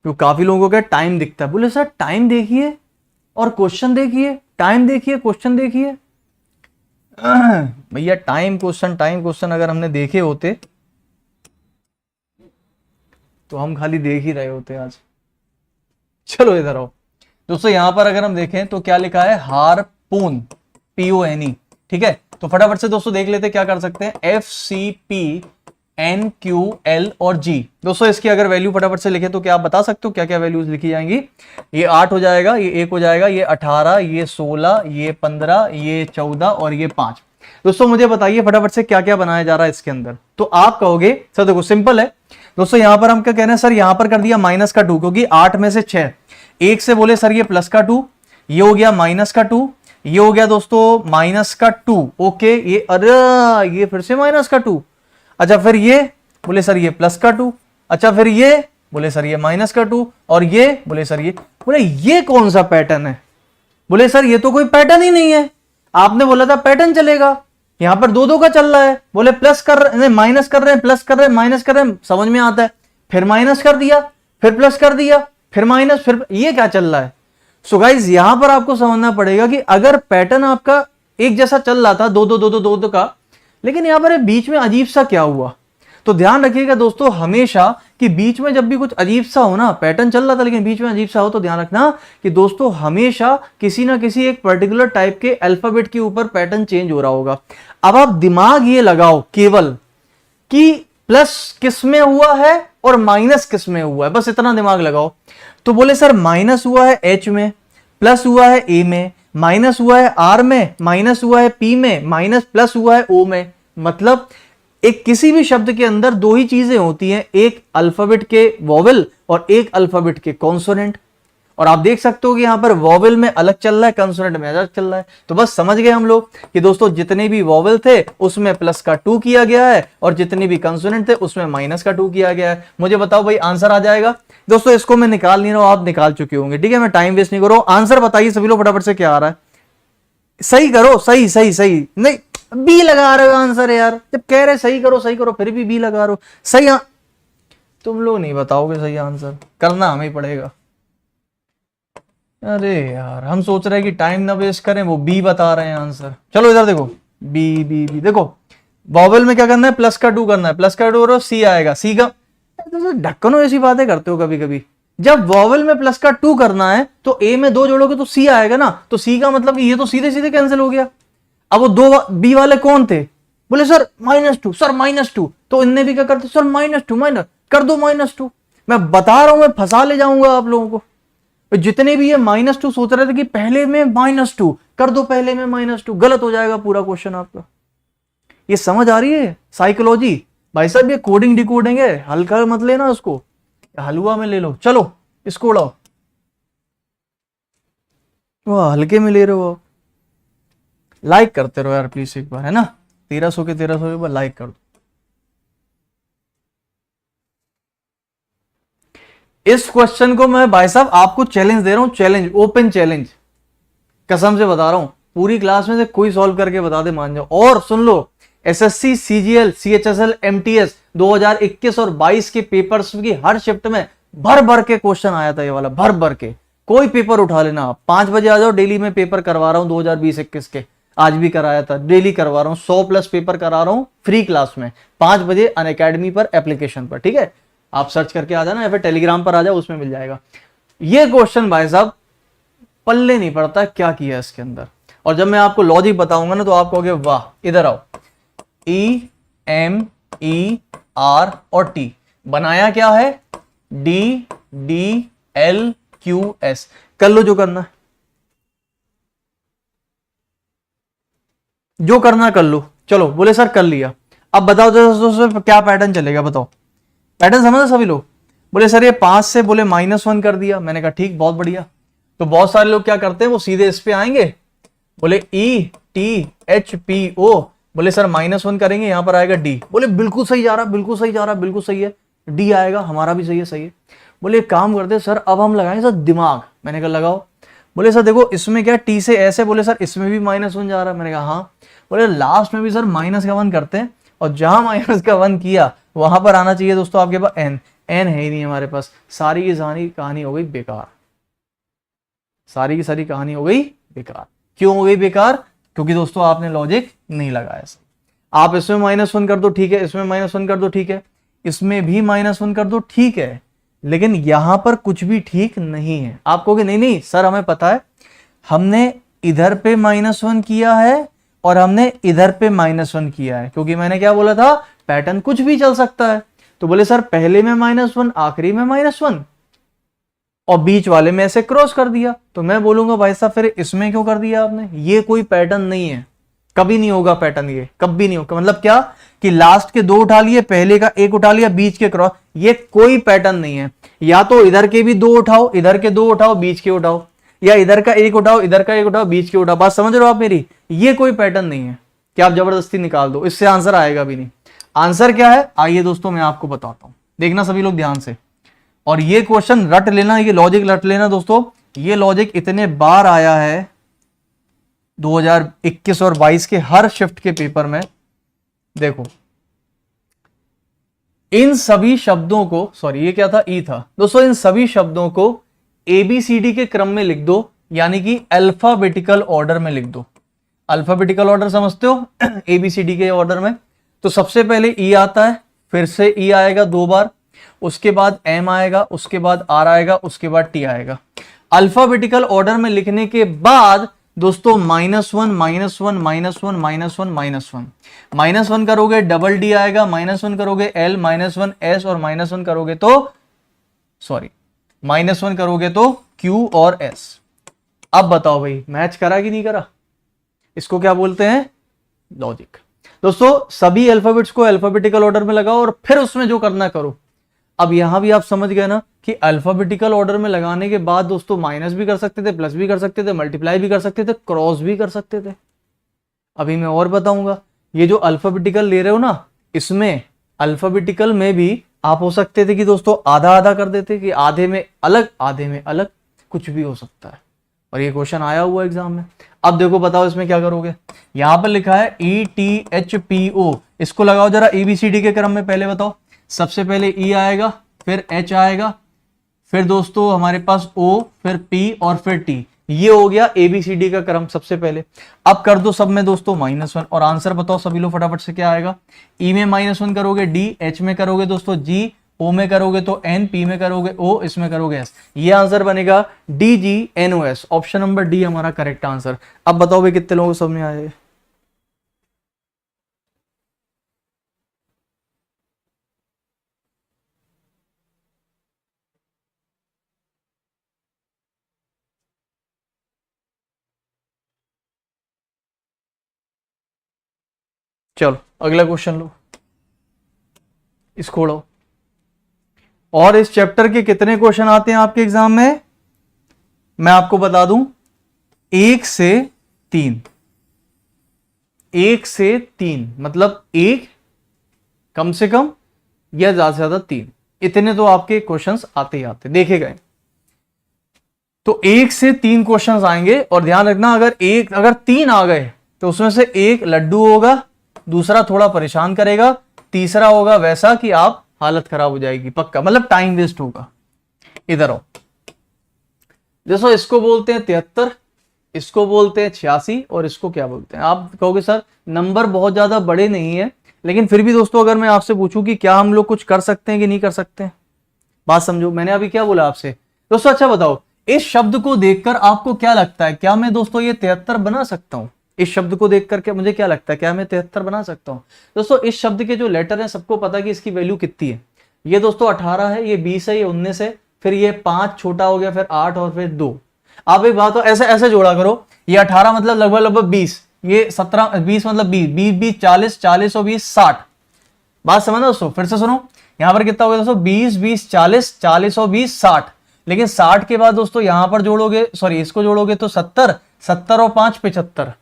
[SPEAKER 1] तो काफी लोगों का टाइम दिखता है, बोले सर टाइम देखिए और क्वेश्चन देखिए, टाइम देखिए क्वेश्चन देखिए। भैया टाइम क्वेश्चन अगर हमने देखे होते तो हम खाली देख ही रहे होते आज। चलो इधर आओ दोस्तों, यहां पर अगर हम देखें तो क्या लिखा है, हारपून, PONE। ठीक है, तो फटाफट से दोस्तों देख लेते क्या कर सकते हैं। FCPNQL और G। दोस्तों इसकी अगर वैल्यू फटाफट से लिखे तो क्या आप बता सकते हो क्या क्या वैल्यूज लिखी जाएंगी? ये 8 हो जाएगा, ये 1 हो जाएगा, ये 18, ये 16, ये 15, ये 14 और ये 5। दोस्तों मुझे बताइए फटाफट से क्या क्या बनाया जा रहा है इसके अंदर। तो आप कहोगे सर देखो सिंपल है दोस्तों, यहां पर हम क्या कह रहे हैं, सर यहां पर कर दिया -2, क्योंकि 8 में से 6, 1 से बोले सर ये +2, ये हो गया -2, ये हो गया दोस्तों -2। ओके, ये अरे ये फिर से -2। अच्छा फिर ये बोले सर ये +2। अच्छा फिर ये बोले सर ये -2, और ये बोले सर ये, बोले ये कौन सा पैटर्न है? बोले सर ये तो कोई पैटर्न ही नहीं है, आपने बोला था पैटर्न चलेगा, यहां पर 2 2 का चल रहा है। बोले प्लस कर रहे, माइनस कर रहे हैं, प्लस कर रहे हैं, माइनस कर रहे हैं, समझ में आता है। फिर माइनस कर दिया, फिर प्लस कर दिया, फिर माइनस, फिर ये क्या चल रहा है? सो गाइज यहां पर आपको समझना पड़ेगा कि अगर पैटर्न आपका एक जैसा चल रहा था 2 2 2 2 2 2 का, लेकिन यहां पर बीच में अजीब सा क्या हुआ, तो ध्यान रखिएगा दोस्तों हमेशा कि बीच में जब भी कुछ अजीब सा हो ना, पैटर्न चल रहा था लेकिन बीच में अजीब सा हो, तो ध्यान रखना कि दोस्तों हमेशा किसी ना किसी एक पर्टिकुलर टाइप के अल्फाबेट के ऊपर पैटर्न चेंज हो रहा होगा। अब आप दिमाग ये लगाओ केवल कि प्लस किस में हुआ है और माइनस किस में हुआ है, बस इतना दिमाग लगाओ। तो बोले सर माइनस हुआ है H में, प्लस हुआ है ए में, माइनस हुआ है आर में, माइनस हुआ है पी में, माइनस प्लस हुआ है ओ में। मतलब एक किसी भी शब्द के अंदर दो ही चीजें होती हैं, एक अल्फाबेट के वोवेल और एक अल्फाबेट के कॉन्सोनेंट। और आप देख सकते हो कि यहां पर वोवेल में अलग चल रहा है, कंसोनेंट में अलग चल रहा है। तो बस समझ गए हम लोग कि दोस्तों जितने भी वोवेल थे उसमें प्लस का 2 किया गया है और जितने भी कंसोनेंट थे उसमें माइनस का 2 किया गया है। मुझे बताओ भाई आंसर आ जाएगा? दोस्तों इसको मैं निकाल नहीं रहा हूं, आप निकाल चुके होंगे, ठीक है, मैं टाइम वेस्ट नहीं कर रहा हूं। आंसर बताइए सभी लोग फटाफट से, क्या आ रहा है? सही करो, सही सही सही, नहीं बी लगा रहे हो आंसर यार, जब कह रहे सही करो फिर भी बी लगा रहे हो। सही तुम लोग नहीं बताओगे सही आंसर, करना हमें ही पड़ेगा। अरे यार हम सोच रहे हैं कि टाइम ना वेस्ट करें, वो बी बता रहे हैं आंसर। चलो इधर देखो, बी बी बी देखो, वॉवेल में क्या करना है, प्लस का 2 करना है, प्लस का 2 करो सी आएगा, सी का ढक्कनो ऐसी बातें करते हो कभी कभी। जब वॉवेल में प्लस का 2 करना है तो ए में 2 जोड़ोगे तो सी आएगा ना, तो सी का मतलब कि ये तो सीधे सीधे कैंसिल हो गया। अब वो दो बी वाले कौन थे? बोले सर -2, सर -2, तो इनने भी क्या करते, सर -2 माइनस कर दो -2। मैं बता रहा हूं, मैं फंसा ले जाऊंगा आप लोगों को। जितने भी ये -2 सोच रहे थे कि पहले में -2 कर दो, पहले में -2, गलत हो जाएगा पूरा क्वेश्चन आपका। ये समझ आ रही है साइकोलॉजी? भाई साहब ये कोडिंग डिकोडिंग है, हल्का मत लेना उसको, हलवा में ले लो। चलो इसको उड़ाओ, वो हल्के में ले रहे हो। लाइक करते रहो यार प्लीज एक बार, है ना, 1300 के 1300 एक बार लाइक कर दो। इस क्वेश्चन को मैं भाई साहब आपको चैलेंज दे रहा हूं, चैलेंज, ओपन चैलेंज, कसम से बता रहा हूं, पूरी क्लास में से कोई सॉल्व करके बता दे, मान जाओ। और सुन लो, एसएससी, सीजीएल, सीएचएसएल, एमटीएस 2021 और 22 के पेपर्स की हर शिफ्ट में भर भर के क्वेश्चन आया था, ये वाला भर भर के। कोई पेपर उठा लेना आप, 5 बजे आ जाओ, डेली में पेपर करवा रहा हूं 2020-21 के, आज भी कराया था, डेली करवा रहा हूं, 100+ पेपर करा रहा हूं फ्री क्लास में 5 बजे अनअकैडमी पर एप्लीकेशन पर, ठीक है, आप सर्च करके आ जाना या फिर टेलीग्राम पर आ जाओ, उसमें मिल जाएगा। ये क्वेश्चन भाई साहब पल्ले नहीं पड़ता क्या किया इसके अंदर। और जब मैं आपको लॉजिक बताऊंगा ना तो आप कहोगे वाह। इधर आओ, ई एम ई आर और टी बनाया क्या है, D D L Q S. कर लो जो करना है, जो करना कर लो। चलो बोले सर कर लिया, अब बताओ दोस्तों क्या पैटर्न चलेगा, बताओ पैटर्न समझ सभी लोग। बोले सर ये 5 से बोले -1 कर दिया, मैंने कहा ठीक, बहुत बढ़िया। तो बहुत सारे लोग क्या करते हैं, वो सीधे इस पे आएंगे, बोले E T H P O, बोले सर -1 करेंगे, यहां पर आएगा डी, बोले बिल्कुल सही जा रहा, बिल्कुल सही जा रहा, बिल्कुल सही है, डी आएगा, हमारा भी सही है, सही है। बोले एक काम करते सर, अब हम लगाएं सर दिमाग, मैंने कहा लगाओ। बोले सर देखो इसमें क्या टी से ऐसे, बोले सर इसमें भी -1 जा रहा है, मैंने कहा हाँ। बोले लास्ट में भी सर -1 करते हैं, और जहां -1 किया वहां पर आना चाहिए दोस्तों आपके पास एन, एन है ही नहीं हमारे पास, सारी की सारी कहानी हो गई बेकार, सारी की सारी कहानी हो गई बेकार। क्यों हो गई बेकार? क्योंकि दोस्तों आपने लॉजिक नहीं लगाया। आप इसमें -1 कर दो ठीक है, इसमें -1 कर दो ठीक है, इसमें भी -1 कर दो ठीक है, लेकिन यहां पर कुछ भी ठीक नहीं है। आप कहोगे नहीं नहीं सर हमें पता है, हमने इधर पे -1 किया है और हमने इधर पे -1 किया है, क्योंकि मैंने क्या बोला था, पैटर्न कुछ भी चल सकता है। तो बोले सर पहले में -1, आखिरी में -1 और बीच वाले में ऐसे क्रॉस कर दिया। तो मैं बोलूंगा भाई साहब फिर इसमें क्यों कर दिया आपने, ये कोई पैटर्न नहीं है, कभी नहीं होगा पैटर्न, ये कभी नहीं होगा। मतलब क्या कि लास्ट के 2 उठा लिए, पहले का 1 उठा लिया, बीच के क्रॉस, ये कोई पैटर्न नहीं है। या तो इधर के भी 2 उठाओ, इधर के 2 उठाओ, बीच के उठाओ, या इधर का 1 उठाओ, इधर का 1 उठाओ, बीच के उठाओ। बात समझ रहे हो आप मेरी? ये कोई पैटर्न नहीं है कि आप जबरदस्ती निकाल दो, इससे आंसर आएगा भी नहीं। आंसर क्या है आइए दोस्तों मैं आपको बताता हूं, देखना सभी लोग ध्यान से, और ये क्वेश्चन रट लेना, ये लॉजिक रट लेना दोस्तों। ये लॉजिक इतने बार आया है 2021 और 22 के हर शिफ्ट के पेपर में। देखो इन सभी शब्दों को, सॉरी ये क्या था, ई था दोस्तों, इन सभी शब्दों को ABCD के क्रम में लिख दो, यानी कि अल्फाबेटिकल ऑर्डर में लिख दो। अल्फाबेटिकल ऑर्डर समझते हो ABCD के ऑर्डर में, तो सबसे पहले ई आता है, फिर से ई आएगा 2 बार, उसके बाद एम आएगा, उसके बाद आर आएगा, उसके बाद टी आएगा। अल्फाबेटिकल ऑर्डर में लिखने के बाद दोस्तों -1 -1 -1 -1 करोगे डबल डी आएगा, -1 करोगे एल, -1 एस और -1 करोगे तो सॉरी -1 करोगे तो क्यू और एस। अब बताओ भाई मैच करा कि नहीं करा? इसको क्या बोलते हैं? लॉजिक। दोस्तों सभी अल्फाबेट्स को अल्फाबेटिकल ऑर्डर में लगाओ और फिर उसमें जो करना करो। अब यहां भी आप समझ गए ना कि अल्फाबेटिकल ऑर्डर में लगाने के बाद दोस्तों माइनस भी कर सकते थे, प्लस भी कर सकते थे, मल्टीप्लाई भी कर सकते थे, क्रॉस भी कर सकते थे। अभी मैं और बताऊंगा। ये जो अल्फाबेटिकल ले रहे हो ना, इसमें अल्फाबेटिकल में भी आप हो सकते थे कि दोस्तों आधा आधा कर देते कि आधे में अलग आधे में अलग, कुछ भी हो सकता है। और ये क्वेश्चन आया हुआ एग्जाम में। अब देखो बताओ इसमें क्या करोगे। यहां पर लिखा है ETHPO, इसको लगाओ जरा ABCD के क्रम में। पहले बताओ, सबसे पहले E आएगा, फिर H आएगा, फिर दोस्तों हमारे पास O, फिर P और फिर T। ये हो गया ABCD का क्रम सबसे पहले। अब कर दो सब में दोस्तों -1 और आंसर बताओ सभी लोग फटाफट से क्या आएगा। E में -1 करोगे D, H में करोगे दोस्तों G, O में करोगे तो N, P में करोगे O, इसमें करोगे S। ये आंसर बनेगा DGNOS। ऑप्शन नंबर डी हमारा करेक्ट आंसर। अब बताओ भाई कितने लोगों को समझ में आए? चलो अगला क्वेश्चन लो, इसको खोलो। और इस चैप्टर के कितने क्वेश्चन आते हैं आपके एग्जाम में? मैं आपको बता दूं, 1 से 3। 1 से 3 मतलब एक कम से कम या ज्यादा से ज्यादा 3, इतने तो आपके क्वेश्चंस आते ही आते देखे गए। तो 1 से 3 क्वेश्चंस आएंगे और ध्यान रखना अगर 3 आ गए तो उसमें से एक लड्डू होगा, दूसरा थोड़ा परेशान करेगा, तीसरा होगा वैसा कि आप हालत खराब हो जाएगी पक्का, मतलब टाइम वेस्ट होगा। इधर आओ। जैसो इसको बोलते हैं 73, इसको बोलते हैं 86 और इसको क्या बोलते हैं? आप कहोगे सर नंबर बहुत ज्यादा बड़े नहीं है, लेकिन फिर भी दोस्तों अगर मैं आपसे पूछूं कि क्या हम लोग कुछ कर सकते हैं कि नहीं कर सकते हैं, बात समझो। मैंने अभी क्या बोला आपसे दोस्तों? अच्छा बताओ, इस शब्द को देखकर आपको क्या लगता है, क्या मैं दोस्तों ये 73 बना सकता हूं? इस शब्द को देख करके मुझे क्या लगता है, क्या मैं 73 बना सकता हूं? दोस्तों इस शब्द के जो लेटर हैं सबको पता है कि इसकी वैल्यू कितनी है। ये दोस्तों 18 है, ये 20 है, ये 19 है, फिर ये 5 छोटा हो गया, फिर 8 और फिर 2। आप एक बात हो ऐसे ऐसे जोड़ा करो, ये 18 मतलब लगभग 20, ये 17 20 मतलब 20 20 40 40 और 20 60। बात समझ दोस्तों? फिर से सुनो, यहां पर कितना हो गया दोस्तों? 20 20 40 40 और 20 60। लेकिन 60 के बाद दोस्तों यहां पर जोड़ोगे, सॉरी इसको जोड़ोगे तो 70 70 और 5 75।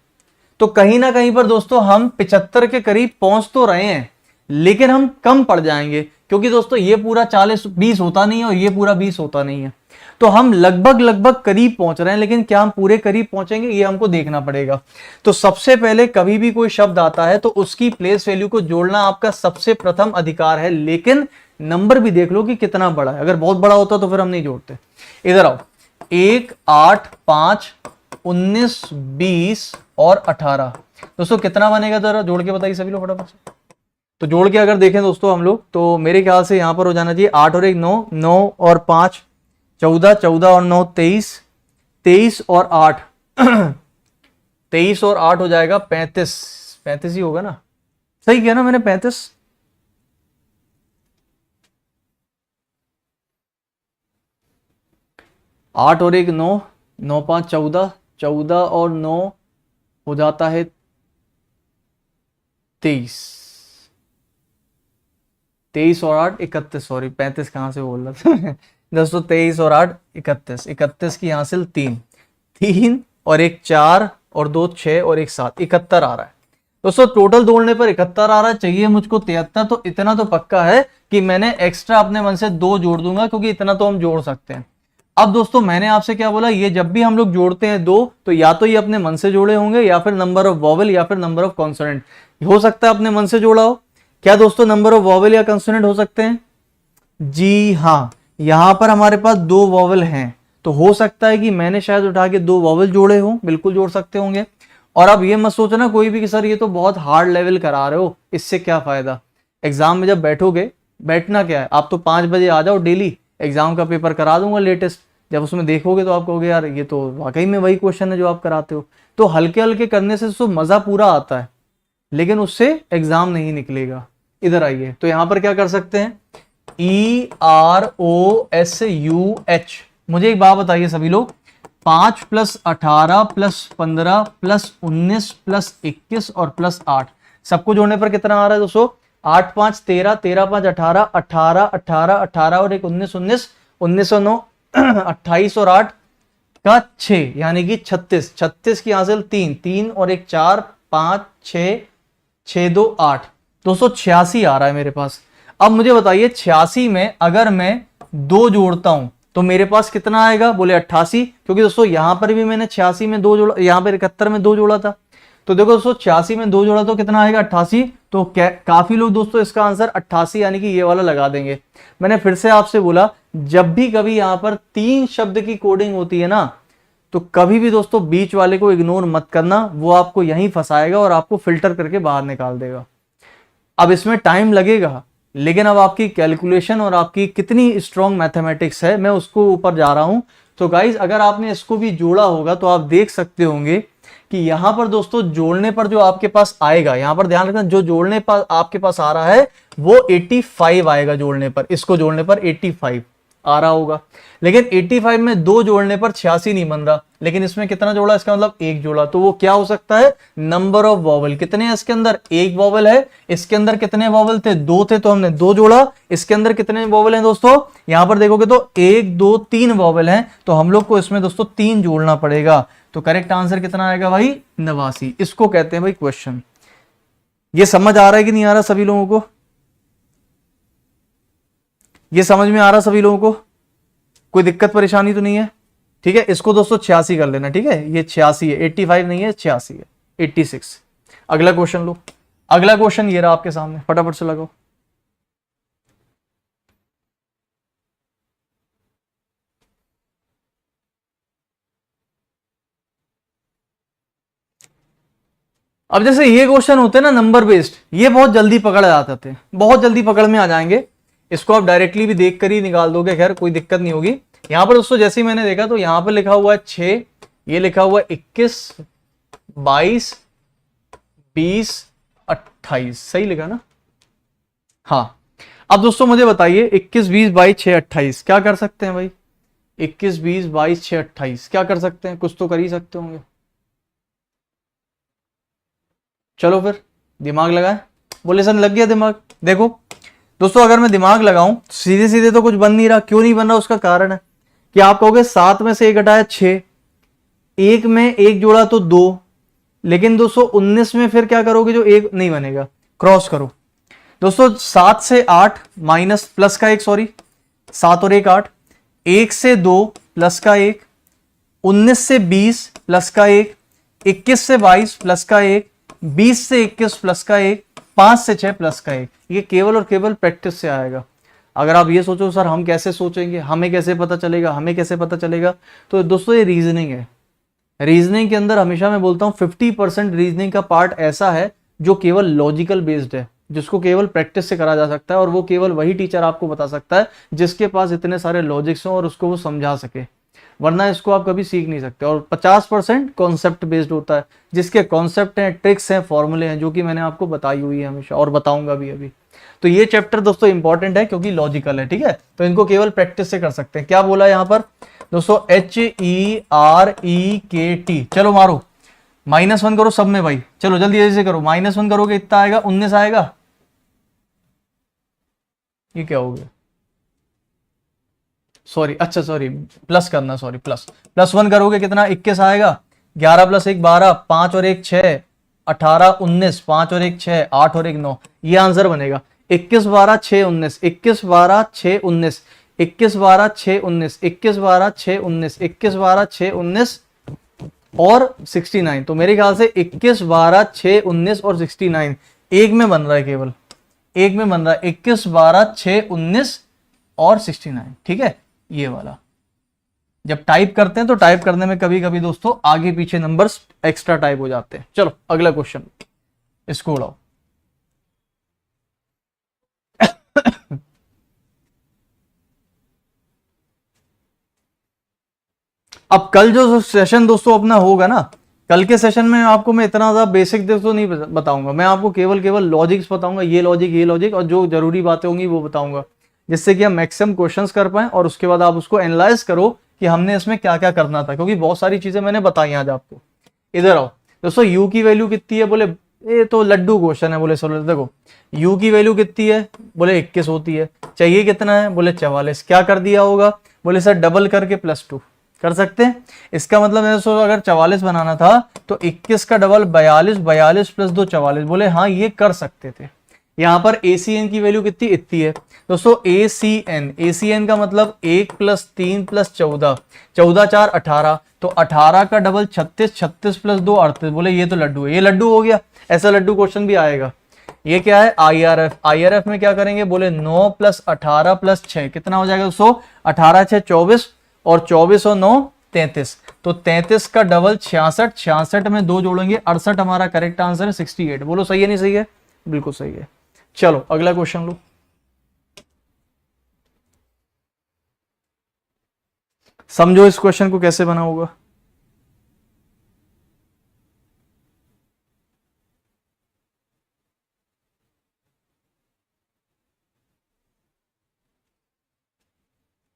[SPEAKER 1] तो कहीं ना कहीं पर दोस्तों हम 75 के करीब पहुंच तो रहे हैं, लेकिन हम कम पड़ जाएंगे, क्योंकि दोस्तों ये पूरा 40 20 होता नहीं है और ये पूरा 20 होता नहीं है। तो हम लगभग करीब पहुंच रहे हैं, लेकिन क्या हम पूरे करीब पहुंचेंगे ये हमको देखना पड़ेगा। तो सबसे पहले कभी भी कोई शब्द आता है तो उसकी प्लेस वैल्यू को जोड़ना आपका सबसे प्रथम अधिकार है, लेकिन नंबर भी देख लो कि कितना बड़ा है। अगर बहुत बड़ा होता तो फिर हम नहीं जोड़ते। इधर आओ, 1 8 5 19 20 और 18 दोस्तों कितना बनेगा? जरा जोड़ के बताइए सभी लोग फटाफट से। तो जोड़ के अगर देखें दोस्तों हम लोग, तो मेरे ख्याल से यहां पर हो जाना चाहिए 8 और 1 9, 9 और 5 14, 14 और 9 23, 23 और 8 23 और 8 हो जाएगा 35। 35 ही होगा ना? सही किया ना मैंने? 35। आठ और 1 9, 9 5 14, 14 और 9 हो जाता है 23। 23 और 8 31, सॉरी 35 कहां से बोल रहा था दोस्तों। 23 और 8 31, 31 की हासिल 3 3 और 1 4 और 2 6 और 1 7, 71 आ रहा है दोस्तों। टोटल जोड़ने पर 71 आ रहा है, चाहिए मुझको 73। तो इतना तो पक्का है कि मैंने एक्स्ट्रा अपने मन से 2 जोड़ दूंगा, क्योंकि इतना तो हम जोड़ सकते हैं। अब दोस्तों मैंने आपसे क्या बोला, ये जब भी हम लोग जोड़ते हैं 2, तो या तो ये अपने मन से जोड़े होंगे या फिर नंबर ऑफ वॉवेल या फिर नंबर ऑफ कॉन्सोनेंट। हो सकता है अपने मन से जोड़ा हो। क्या दोस्तों नंबर ऑफ वॉवेल या कंसोनेंट हो सकते हैं? जी हाँ, यहां पर हमारे पास 2 वॉवेल हैं, तो हो सकता है कि मैंने शायद उठा के 2 वॉवेल जोड़े हो, बिल्कुल जोड़ सकते होंगे। और अब ये मत सोचना कोई भी कि सर ये तो बहुत हार्ड लेवल करा रहे हो, इससे क्या फायदा। एग्जाम में जब बैठोगे, बैठना क्या है, आप तो 5 बजे आ जाओ डेली, एग्जाम का पेपर करा दूंगा लेटेस्ट। जब उसमें देखोगे तो आप कहोगे यार ये तो वाकई में वही क्वेश्चन है जो आप कराते हो। तो हल्के हल्के करने से तो मजा पूरा आता है, लेकिन उससे एग्जाम नहीं निकलेगा। इधर आइए, तो यहां पर क्या कर सकते हैं, EROSUH। मुझे एक बात बताइए सभी लोग, 5 प्लस 18 प्लस 15 प्लस 19 प्लस 21 और प्लस 8, सबको जोड़ने पर कितना आ रहा है दोस्तों? 8 5 13, 13 5 18, 18 18 18 और एक 19 19, 19 और 9 28 और 8 का 6 यानी कि 36, 36 की हासिल 3, 3 और एक 4, 5 6, 6 2 8, 286 आ रहा है मेरे पास। अब मुझे बताइए 86 में अगर मैं 2 जोड़ता हूं तो मेरे पास कितना आएगा? बोले 88, क्योंकि दोस्तों यहां पर भी मैंने 86 में 2 जोड़ा, यहां पर 71 में 2 जोड़ा था। तो देखो दोस्तों 86 में 2 जोड़ा तो कितना आएगा? 88। तो काफी लोग दोस्तों इसका आंसर 88 यानी कि ये वाला लगा देंगे। मैंने फिर से आपसे बोला, जब भी कभी यहां पर 3 शब्द की कोडिंग होती है ना, तो कभी भी दोस्तों बीच वाले को इग्नोर मत करना, वो आपको यहीं फंसाएगा और आपको फिल्टर करके बाहर निकाल देगा। अब इसमें टाइम लगेगा, लेकिन अब आपकी कैलकुलेशन और आपकी कितनी स्ट्रॉन्ग मैथमेटिक्स है, मैं उसको ऊपर जा रहा हूं। तो गाइज अगर आपने इसको भी जोड़ा होगा तो आप देख सकते होंगे कि यहां पर दोस्तों जोड़ने पर जो आपके पास आएगा, यहां पर ध्यान रखना, जो जोड़ने पर आपके पास आ रहा है वो 85 आएगा जोड़ने पर, इसको जोड़ने पर 85 आ रहा होगा। लेकिन 85 में 2 जोड़ने पर 86 नहीं बन रहा, लेकिन इसमें कितना जोड़ा? इसका मतलब 1 जोड़ा। तो वो क्या हो सकता है? Number of vowel. कितने हैं इसके अंदर? 1 वॉवल है। इसके अंदर कितने वॉवल थे? 2 थे, तो हमने 2 जोड़ा। इसके अंदर कितने वॉवल हैं दोस्तों? यहां पर देखोगे तो 1 2 3 वॉवल हैं, तो हम लोग को इसमें दोस्तों 3 जोड़ना पड़ेगा। तो करेक्ट आंसर कितना आएगा भाई? 89। इसको कहते हैं भाई क्वेश्चन। ये समझ आ रहा है कि नहीं आ रहा सभी लोगों को? ये समझ में आ रहा सभी लोगों को? कोई दिक्कत परेशानी तो नहीं है? ठीक है, इसको दोस्तों 86 कर लेना। ठीक है, ये 86 है, 85 नहीं है, 86 है, 86। अगला क्वेश्चन लो। अगला क्वेश्चन ये रहा आपके सामने, फटाफट से लगाओ। अब जैसे ये क्वेश्चन होते हैं ना नंबर बेस्ड, ये बहुत जल्दी पकड़ जाते थे, बहुत जल्दी पकड़ में आ जाएंगे। इसको आप डायरेक्टली भी देख कर ही निकाल दोगे, खैर कोई दिक्कत नहीं होगी। यहां पर दोस्तों जैसे ही मैंने देखा तो यहां पर लिखा हुआ है 6, ये लिखा हुआ है 21 22 20 28, सही लिखा ना? हाँ। अब दोस्तों मुझे बताइए 21 20 22 6 28 क्या कर सकते हैं भाई? 21 20 22 6 28 क्या कर सकते हैं? कुछ तो कर ही सकते होंगे। चलो फिर दिमाग लगाए। बोले सर लग गया दिमाग। देखो दोस्तों अगर मैं दिमाग लगाऊं सीधे सीधे तो कुछ बन नहीं रहा। क्यों नहीं बन रहा? उसका कारण है कि आप कहोगे 7 में से 1 घटाया 6, 1 में 1 जोड़ा तो 2, लेकिन दोस्तों 19 में फिर क्या करोगे? जो 1 नहीं बनेगा, क्रॉस करो दोस्तों। 7 से 8 माइनस प्लस का 1, सॉरी 7 और 1 8, 1 से 2 प्लस का 1, 19 से 20 प्लस का 1, 21 से 22 प्लस का 1, 20 से 21 प्लस का 1, 5 से 6 प्लस का 1। ये केवल और केवल प्रैक्टिस से आएगा। अगर आप ये सोचो सर हम कैसे सोचेंगे, हमें कैसे पता चलेगा, हमें कैसे पता चलेगा, तो दोस्तों ये रीजनिंग है। रीजनिंग के अंदर हमेशा मैं बोलता हूं 50% रीजनिंग का पार्ट ऐसा है जो केवल लॉजिकल बेस्ड है, जिसको केवल प्रैक्टिस से करा जा सकता है, और वो केवल वही टीचर आपको बता सकता है जिसके पास इतने सारे लॉजिक्स हों और उसको वो समझा सके, वरना इसको आप कभी सीख नहीं सकते। और 50% कॉन्सेप्ट बेस्ड होता है, जिसके कॉन्सेप्ट हैं, ट्रिक्स हैं, फॉर्मूले हैं, जो कि मैंने आपको बताई हुई है हमेशा और बताऊंगा भी अभी। तो ये चैप्टर दोस्तों इंपॉर्टेंट है क्योंकि लॉजिकल है। ठीक है, तो इनको केवल प्रैक्टिस से कर सकते हैं। क्या बोला यहाँ पर दोस्तों? HEREKT। चलो मारो, -1 करो सब में भाई। चलो जल्दी ऐसे करो, -1 करोगे इतना आएगा, 19 आएगा। ये क्या हो गया? सॉरी, अच्छा सॉरी, प्लस करना, सॉरी +1 करोगे कितना? 21 आएगा। 11 + 1 12, 5 और 1 6, 18 19, 5 और 1 6, 8 और 1 9, ये आंसर बनेगा। 21 12 6 19, 21 12 6 19, 21 12 6 19, 21 12 6 19, 21 12 6 19 और 69। तो मेरे ख्याल से 21 12 6 19 और 69 एक में बन रहा है, केवल एक में बन रहा है। 21 12 6 19 और 69। ठीक है, ये वाला जब टाइप करते हैं तो टाइप करने में कभी कभी दोस्तों आगे पीछे नंबर्स एक्स्ट्रा टाइप हो जाते हैं। चलो अगला क्वेश्चन, इसको उड़ाओ। अब कल जो सेशन दोस्तों अपना होगा ना, कल के सेशन में आपको मैं इतना ज्यादा बेसिक दोस्तों नहीं बताऊंगा। मैं आपको केवल लॉजिक्स बताऊंगा, ये लॉजिक और जो जरूरी बातें होंगी वो बताऊंगा, जिससे कि हम मैक्सिमम क्वेश्चंस कर पाए और उसके बाद आप उसको एनालाइज करो कि हमने इसमें क्या क्या करना था, क्योंकि बहुत सारी चीजें मैंने बताई आज आपको। इधर आओ दोस्तों, u की वैल्यू कितनी है, बोले ये तो लड्डू क्वेश्चन है, बोले चलो देखो u की वैल्यू कितनी है, बोले 21 होती है, चाहिए कितना है, बोले 44, क्या कर दिया होगा, बोले सर डबल करके +2 कर सकते हैं। इसका मतलब है दोस्तों अगर 44 बनाना था तो 21 का डबल 42, 42 + 2 44, बोले हाँ ये कर सकते थे। यहाँ पर ACN की वैल्यू कितनी इतनी है दोस्तों, ACN का मतलब 1 + 3 + 14, 14 4 18, तो 18 का डबल 36, 36 + 2 38, बोले ये तो लड्डू है, ये लड्डू हो गया। ऐसा लड्डू क्वेश्चन भी आएगा। ये क्या है, IRF में क्या करेंगे, बोले 9 + 18 + 6 कितना हो जाएगा दोस्तों, 18 6 24, और 24 और 9 33, तो 33 का डबल 66, 66 में 2 जोड़ेंगे 68, हमारा करेक्ट आंसर है 68। बोलो सही है नहीं सही है, बिल्कुल सही है। चलो अगला क्वेश्चन लो। समझो इस क्वेश्चन को कैसे बना होगा।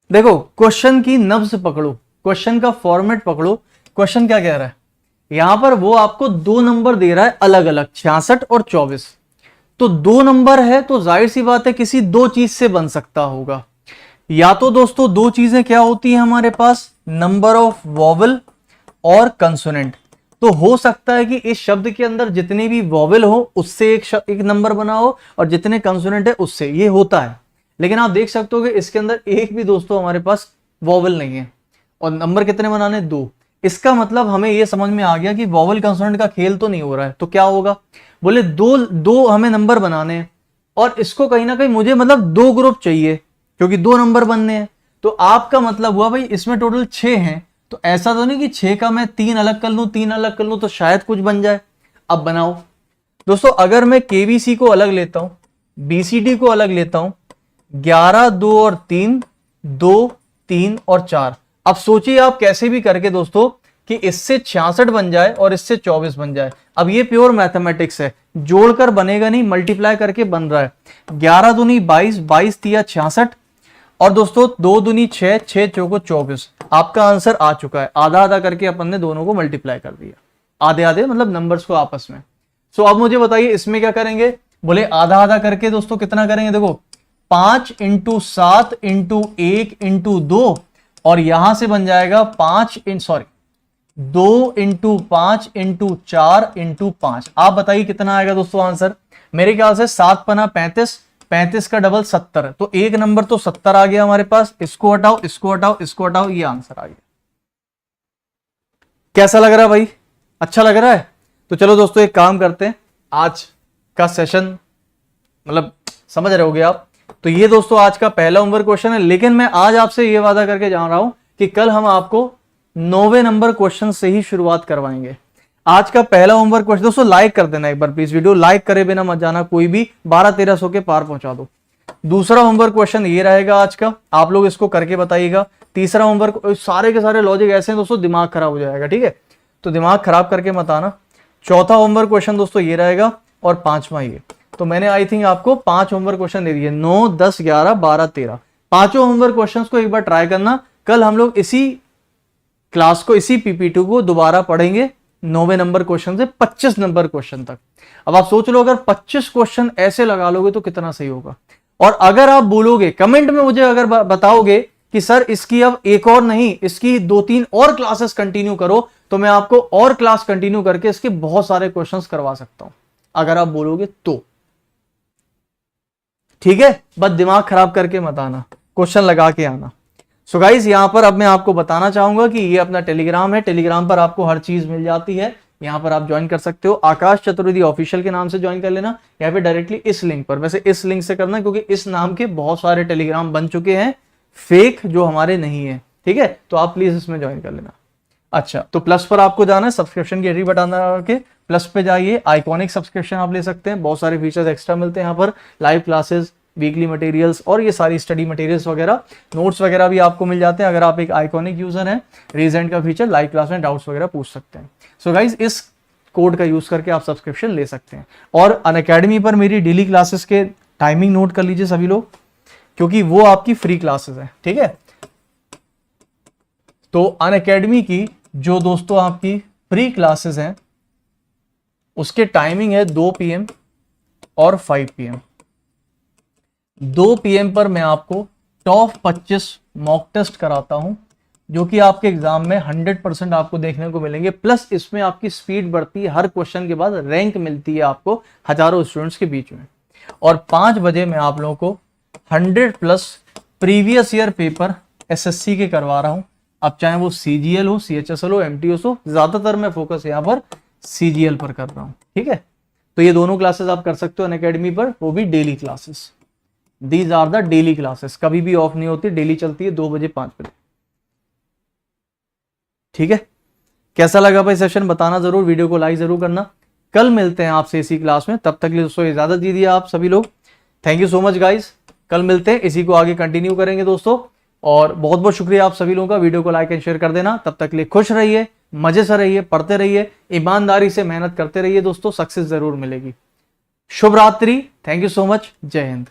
[SPEAKER 1] देखो क्वेश्चन की नब्ज पकड़ो, क्वेश्चन का फॉर्मेट पकड़ो। क्वेश्चन क्या कह रहा है, यहां पर वो आपको 2 नंबर दे रहा है अलग अलग, 66 और 24। तो 2 नंबर है तो जाहिर सी बात है किसी 2 चीज से बन सकता होगा। या तो दोस्तों 2 चीजें क्या होती है हमारे पास, नंबर ऑफ वॉवल और कंसोनेंट। तो हो सकता है कि इस शब्द के अंदर जितने भी वॉवल हो उससे एक नंबर बना हो, और जितने कंसोनेंट है उससे, ये होता है। लेकिन आप देख सकते हो कि इसके अंदर एक भी दोस्तों हमारे पास वॉवल नहीं है, और नंबर कितने बनाने, 2। इसका मतलब हमें यह समझ में आ गया कि वॉवल कंसोनेंट का खेल तो नहीं हो रहा है। तो क्या होगा, बोले दो हमें नंबर बनाने हैं, और इसको कहीं ना कहीं मुझे मतलब 2 ग्रुप चाहिए, क्योंकि 2 नंबर बनने हैं। तो आपका मतलब हुआ भाई इसमें टोटल 6 हैं, तो ऐसा तो नहीं कि 6 का मैं 3 अलग कर लूं, 3 अलग कर लूं तो शायद कुछ बन जाए। अब बनाओ दोस्तों, अगर मैं KBC को अलग लेता हूं, BCD को अलग लेता हूं, 11 2 और 3, 2 3 और 4। अब सोचिए आप कैसे भी करके दोस्तों कि इससे 66 बन जाए और इससे 24 बन जाए। अब ये प्योर मैथमेटिक्स है, जोड़कर बनेगा नहीं, मल्टीप्लाई करके बन रहा है। 11 दूनी 22, 22 तिया 66, और दोस्तों 2 दूनी 6, 6 चौको 24। आपका आंसर आ चुका है। आधा आधा करके अपन ने दोनों को मल्टीप्लाई कर दिया, आधे आधे मतलब नंबर्स को आपस में। सो अब मुझे बताइए इसमें क्या करेंगे, बोले आधा आधा करके दोस्तों कितना करेंगे, देखो 5 × 7 × 1 × 2, और यहां से बन जाएगा 2 × 5 × 4 × 5। आप बताइए कितना आएगा दोस्तों आंसर। मेरे ख्याल से 7 पना 35, 35 का डबल 70, तो एक नंबर तो 70 आ गया हमारे पास। इसको हटाओ, इसको हटाओ, इसको हटाओ, ये आंसर आ गया। कैसा लग रहा है भाई, अच्छा लग रहा है। तो चलो दोस्तों एक काम करते हैं, आज का सेशन मतलब समझ रहे होगे आप। तो ये दोस्तों आज का पहला होमवर्क क्वेश्चन है, लेकिन मैं आज आपसे ये वादा करके जा रहा हूं कि कल हम आपको 9वें नंबर क्वेश्चन से ही शुरुआत करवाएंगे। आज का पहला होमवर्क क्वेश्चन दोस्तों, लाइक कर देना एक बार प्लीज, वीडियो लाइक करे बिना मत जाना, कोई भी 1200-1300 के पार पहुंचा दो। दूसरा होमवर्क क्वेश्चन ये रहेगा आज का, आप लोग इसको करके बताइएगा। तीसरा होमवर्क, सारे के सारे लॉजिक ऐसे हैं दोस्तों दिमाग खराब हो जाएगा, ठीक है, तो दिमाग खराब करके मत आना। चौथा होमवर्क क्वेश्चन दोस्तों ये रहेगा, और 5वां ये। तो मैंने आई थिंक आपको 5 होमवर्क क्वेश्चन दे दिए, 9 10 11 12 13। पांचों होमवर्क क्वेश्चंस को एक बार ट्राई करना। कल हम लोग इसी क्लास को, इसी PPT को दोबारा पढ़ेंगे 9वें नंबर क्वेश्चन से 25 नंबर क्वेश्चन तक। अब आप सोच लो अगर 25 क्वेश्चन ऐसे लगा लोगे तो कितना सही होगा। और अगर आप बोलोगे कमेंट में, मुझे अगर बताओगे कि सर इसकी अब एक और नहीं, इसकी 2-3 और क्लासेस कंटिन्यू करो, तो मैं आपको और क्लास कंटिन्यू करके इसके बहुत सारे क्वेश्चंस करवा सकता हूं, अगर आप बोलोगे तो। ठीक है, बस दिमाग खराब करके मत आना, क्वेश्चन लगा के आना। सो गाइस यहां पर अब मैं आपको बताना चाहूंगा कि ये अपना टेलीग्राम है, टेलीग्राम पर आपको हर चीज मिल जाती है, यहां पर आप ज्वाइन कर सकते हो। आकाश चतुर्वेदी ऑफिशियल के नाम से ज्वाइन कर लेना, या फिर डायरेक्टली इस लिंक पर। वैसे इस लिंक से करना क्योंकि इस नाम के बहुत सारे टेलीग्राम बन चुके हैं फेक, जो हमारे नहीं है, ठीक है, तो आप प्लीज इसमें ज्वाइन कर लेना। अच्छा, तो प्लस पर आपको जाना है, सब्सक्रिप्शन की बटन दबा के प्लस पे जाइए, आइकॉनिक सब्सक्रिप्शन आप ले सकते हैं, बहुत सारे फीचर्स एक्स्ट्रा मिलते हैं यहाँ पर, लाइव क्लासेस, वीकली मटेरियल्स और ये सारी स्टडी मटेरियल्स वगैरह, नोट्स वगैरह भी आपको मिल जाते हैं। अगर आप एक आइकॉनिक यूजर हैं, रीजेंट का फीचर, लाइव क्लास में डाउट्स वगैरह पूछ सकते हैं। सो गाइज इस कोड का यूज करके आप सब्सक्रिप्शन ले सकते हैं। और अनअकैडमी पर मेरी डेली क्लासेस के टाइमिंग नोट कर लीजिए सभी लोग, क्योंकि वो आपकी फ्री क्लासेस है, ठीक है। तो अनअकैडमी की जो दोस्तों आपकी फ्री क्लासेस हैं उसके टाइमिंग है 2 PM और 5 PM। 2 PM पर मैं आपको टॉप 25 मॉक टेस्ट कराता हूं जो कि आपके एग्जाम में 100% आपको देखने को मिलेंगे, प्लस इसमें आपकी स्पीड बढ़ती है, हर क्वेश्चन के बाद रैंक मिलती है आपको हजारों स्टूडेंट्स के बीच में। और 5 बजे मैं आप लोगों को 100+ प्रीवियस ईयर पेपर SSC के करवा रहा हूं। अब चाहे वो CGL हो, CHSL हो, MTS हो, ज्यादातर मैं फोकस यहां पर CGL पर कर रहा हूं। ठीक है, तो ये दोनों क्लासेस आप कर सकते हो अनअकैडमी पर, वो भी daily classes. These are the daily classes, कभी भी ऑफ नहीं होती, डेली चलती है 2 बजे 5 बजे। ठीक है, कैसा लगा भाई सेशन बताना जरूर, वीडियो को लाइक जरूर करना। कल मिलते हैं आपसे इसी क्लास में, तब तक के लिए दोस्तों इजाजत दीजिए आप सभी लोग। Thank you so much guys, कल मिलते हैं, इसी को आगे कंटिन्यू करेंगे दोस्तों। और बहुत बहुत शुक्रिया आप सभी लोगों का, वीडियो को लाइक एंड शेयर कर देना। तब तक के लिए खुश रहिए, मजे से रहिए, पढ़ते रहिए, ईमानदारी से मेहनत करते रहिए दोस्तों, सक्सेस जरूर मिलेगी। शुभ रात्रि, थैंक यू सो मच, जय हिंद।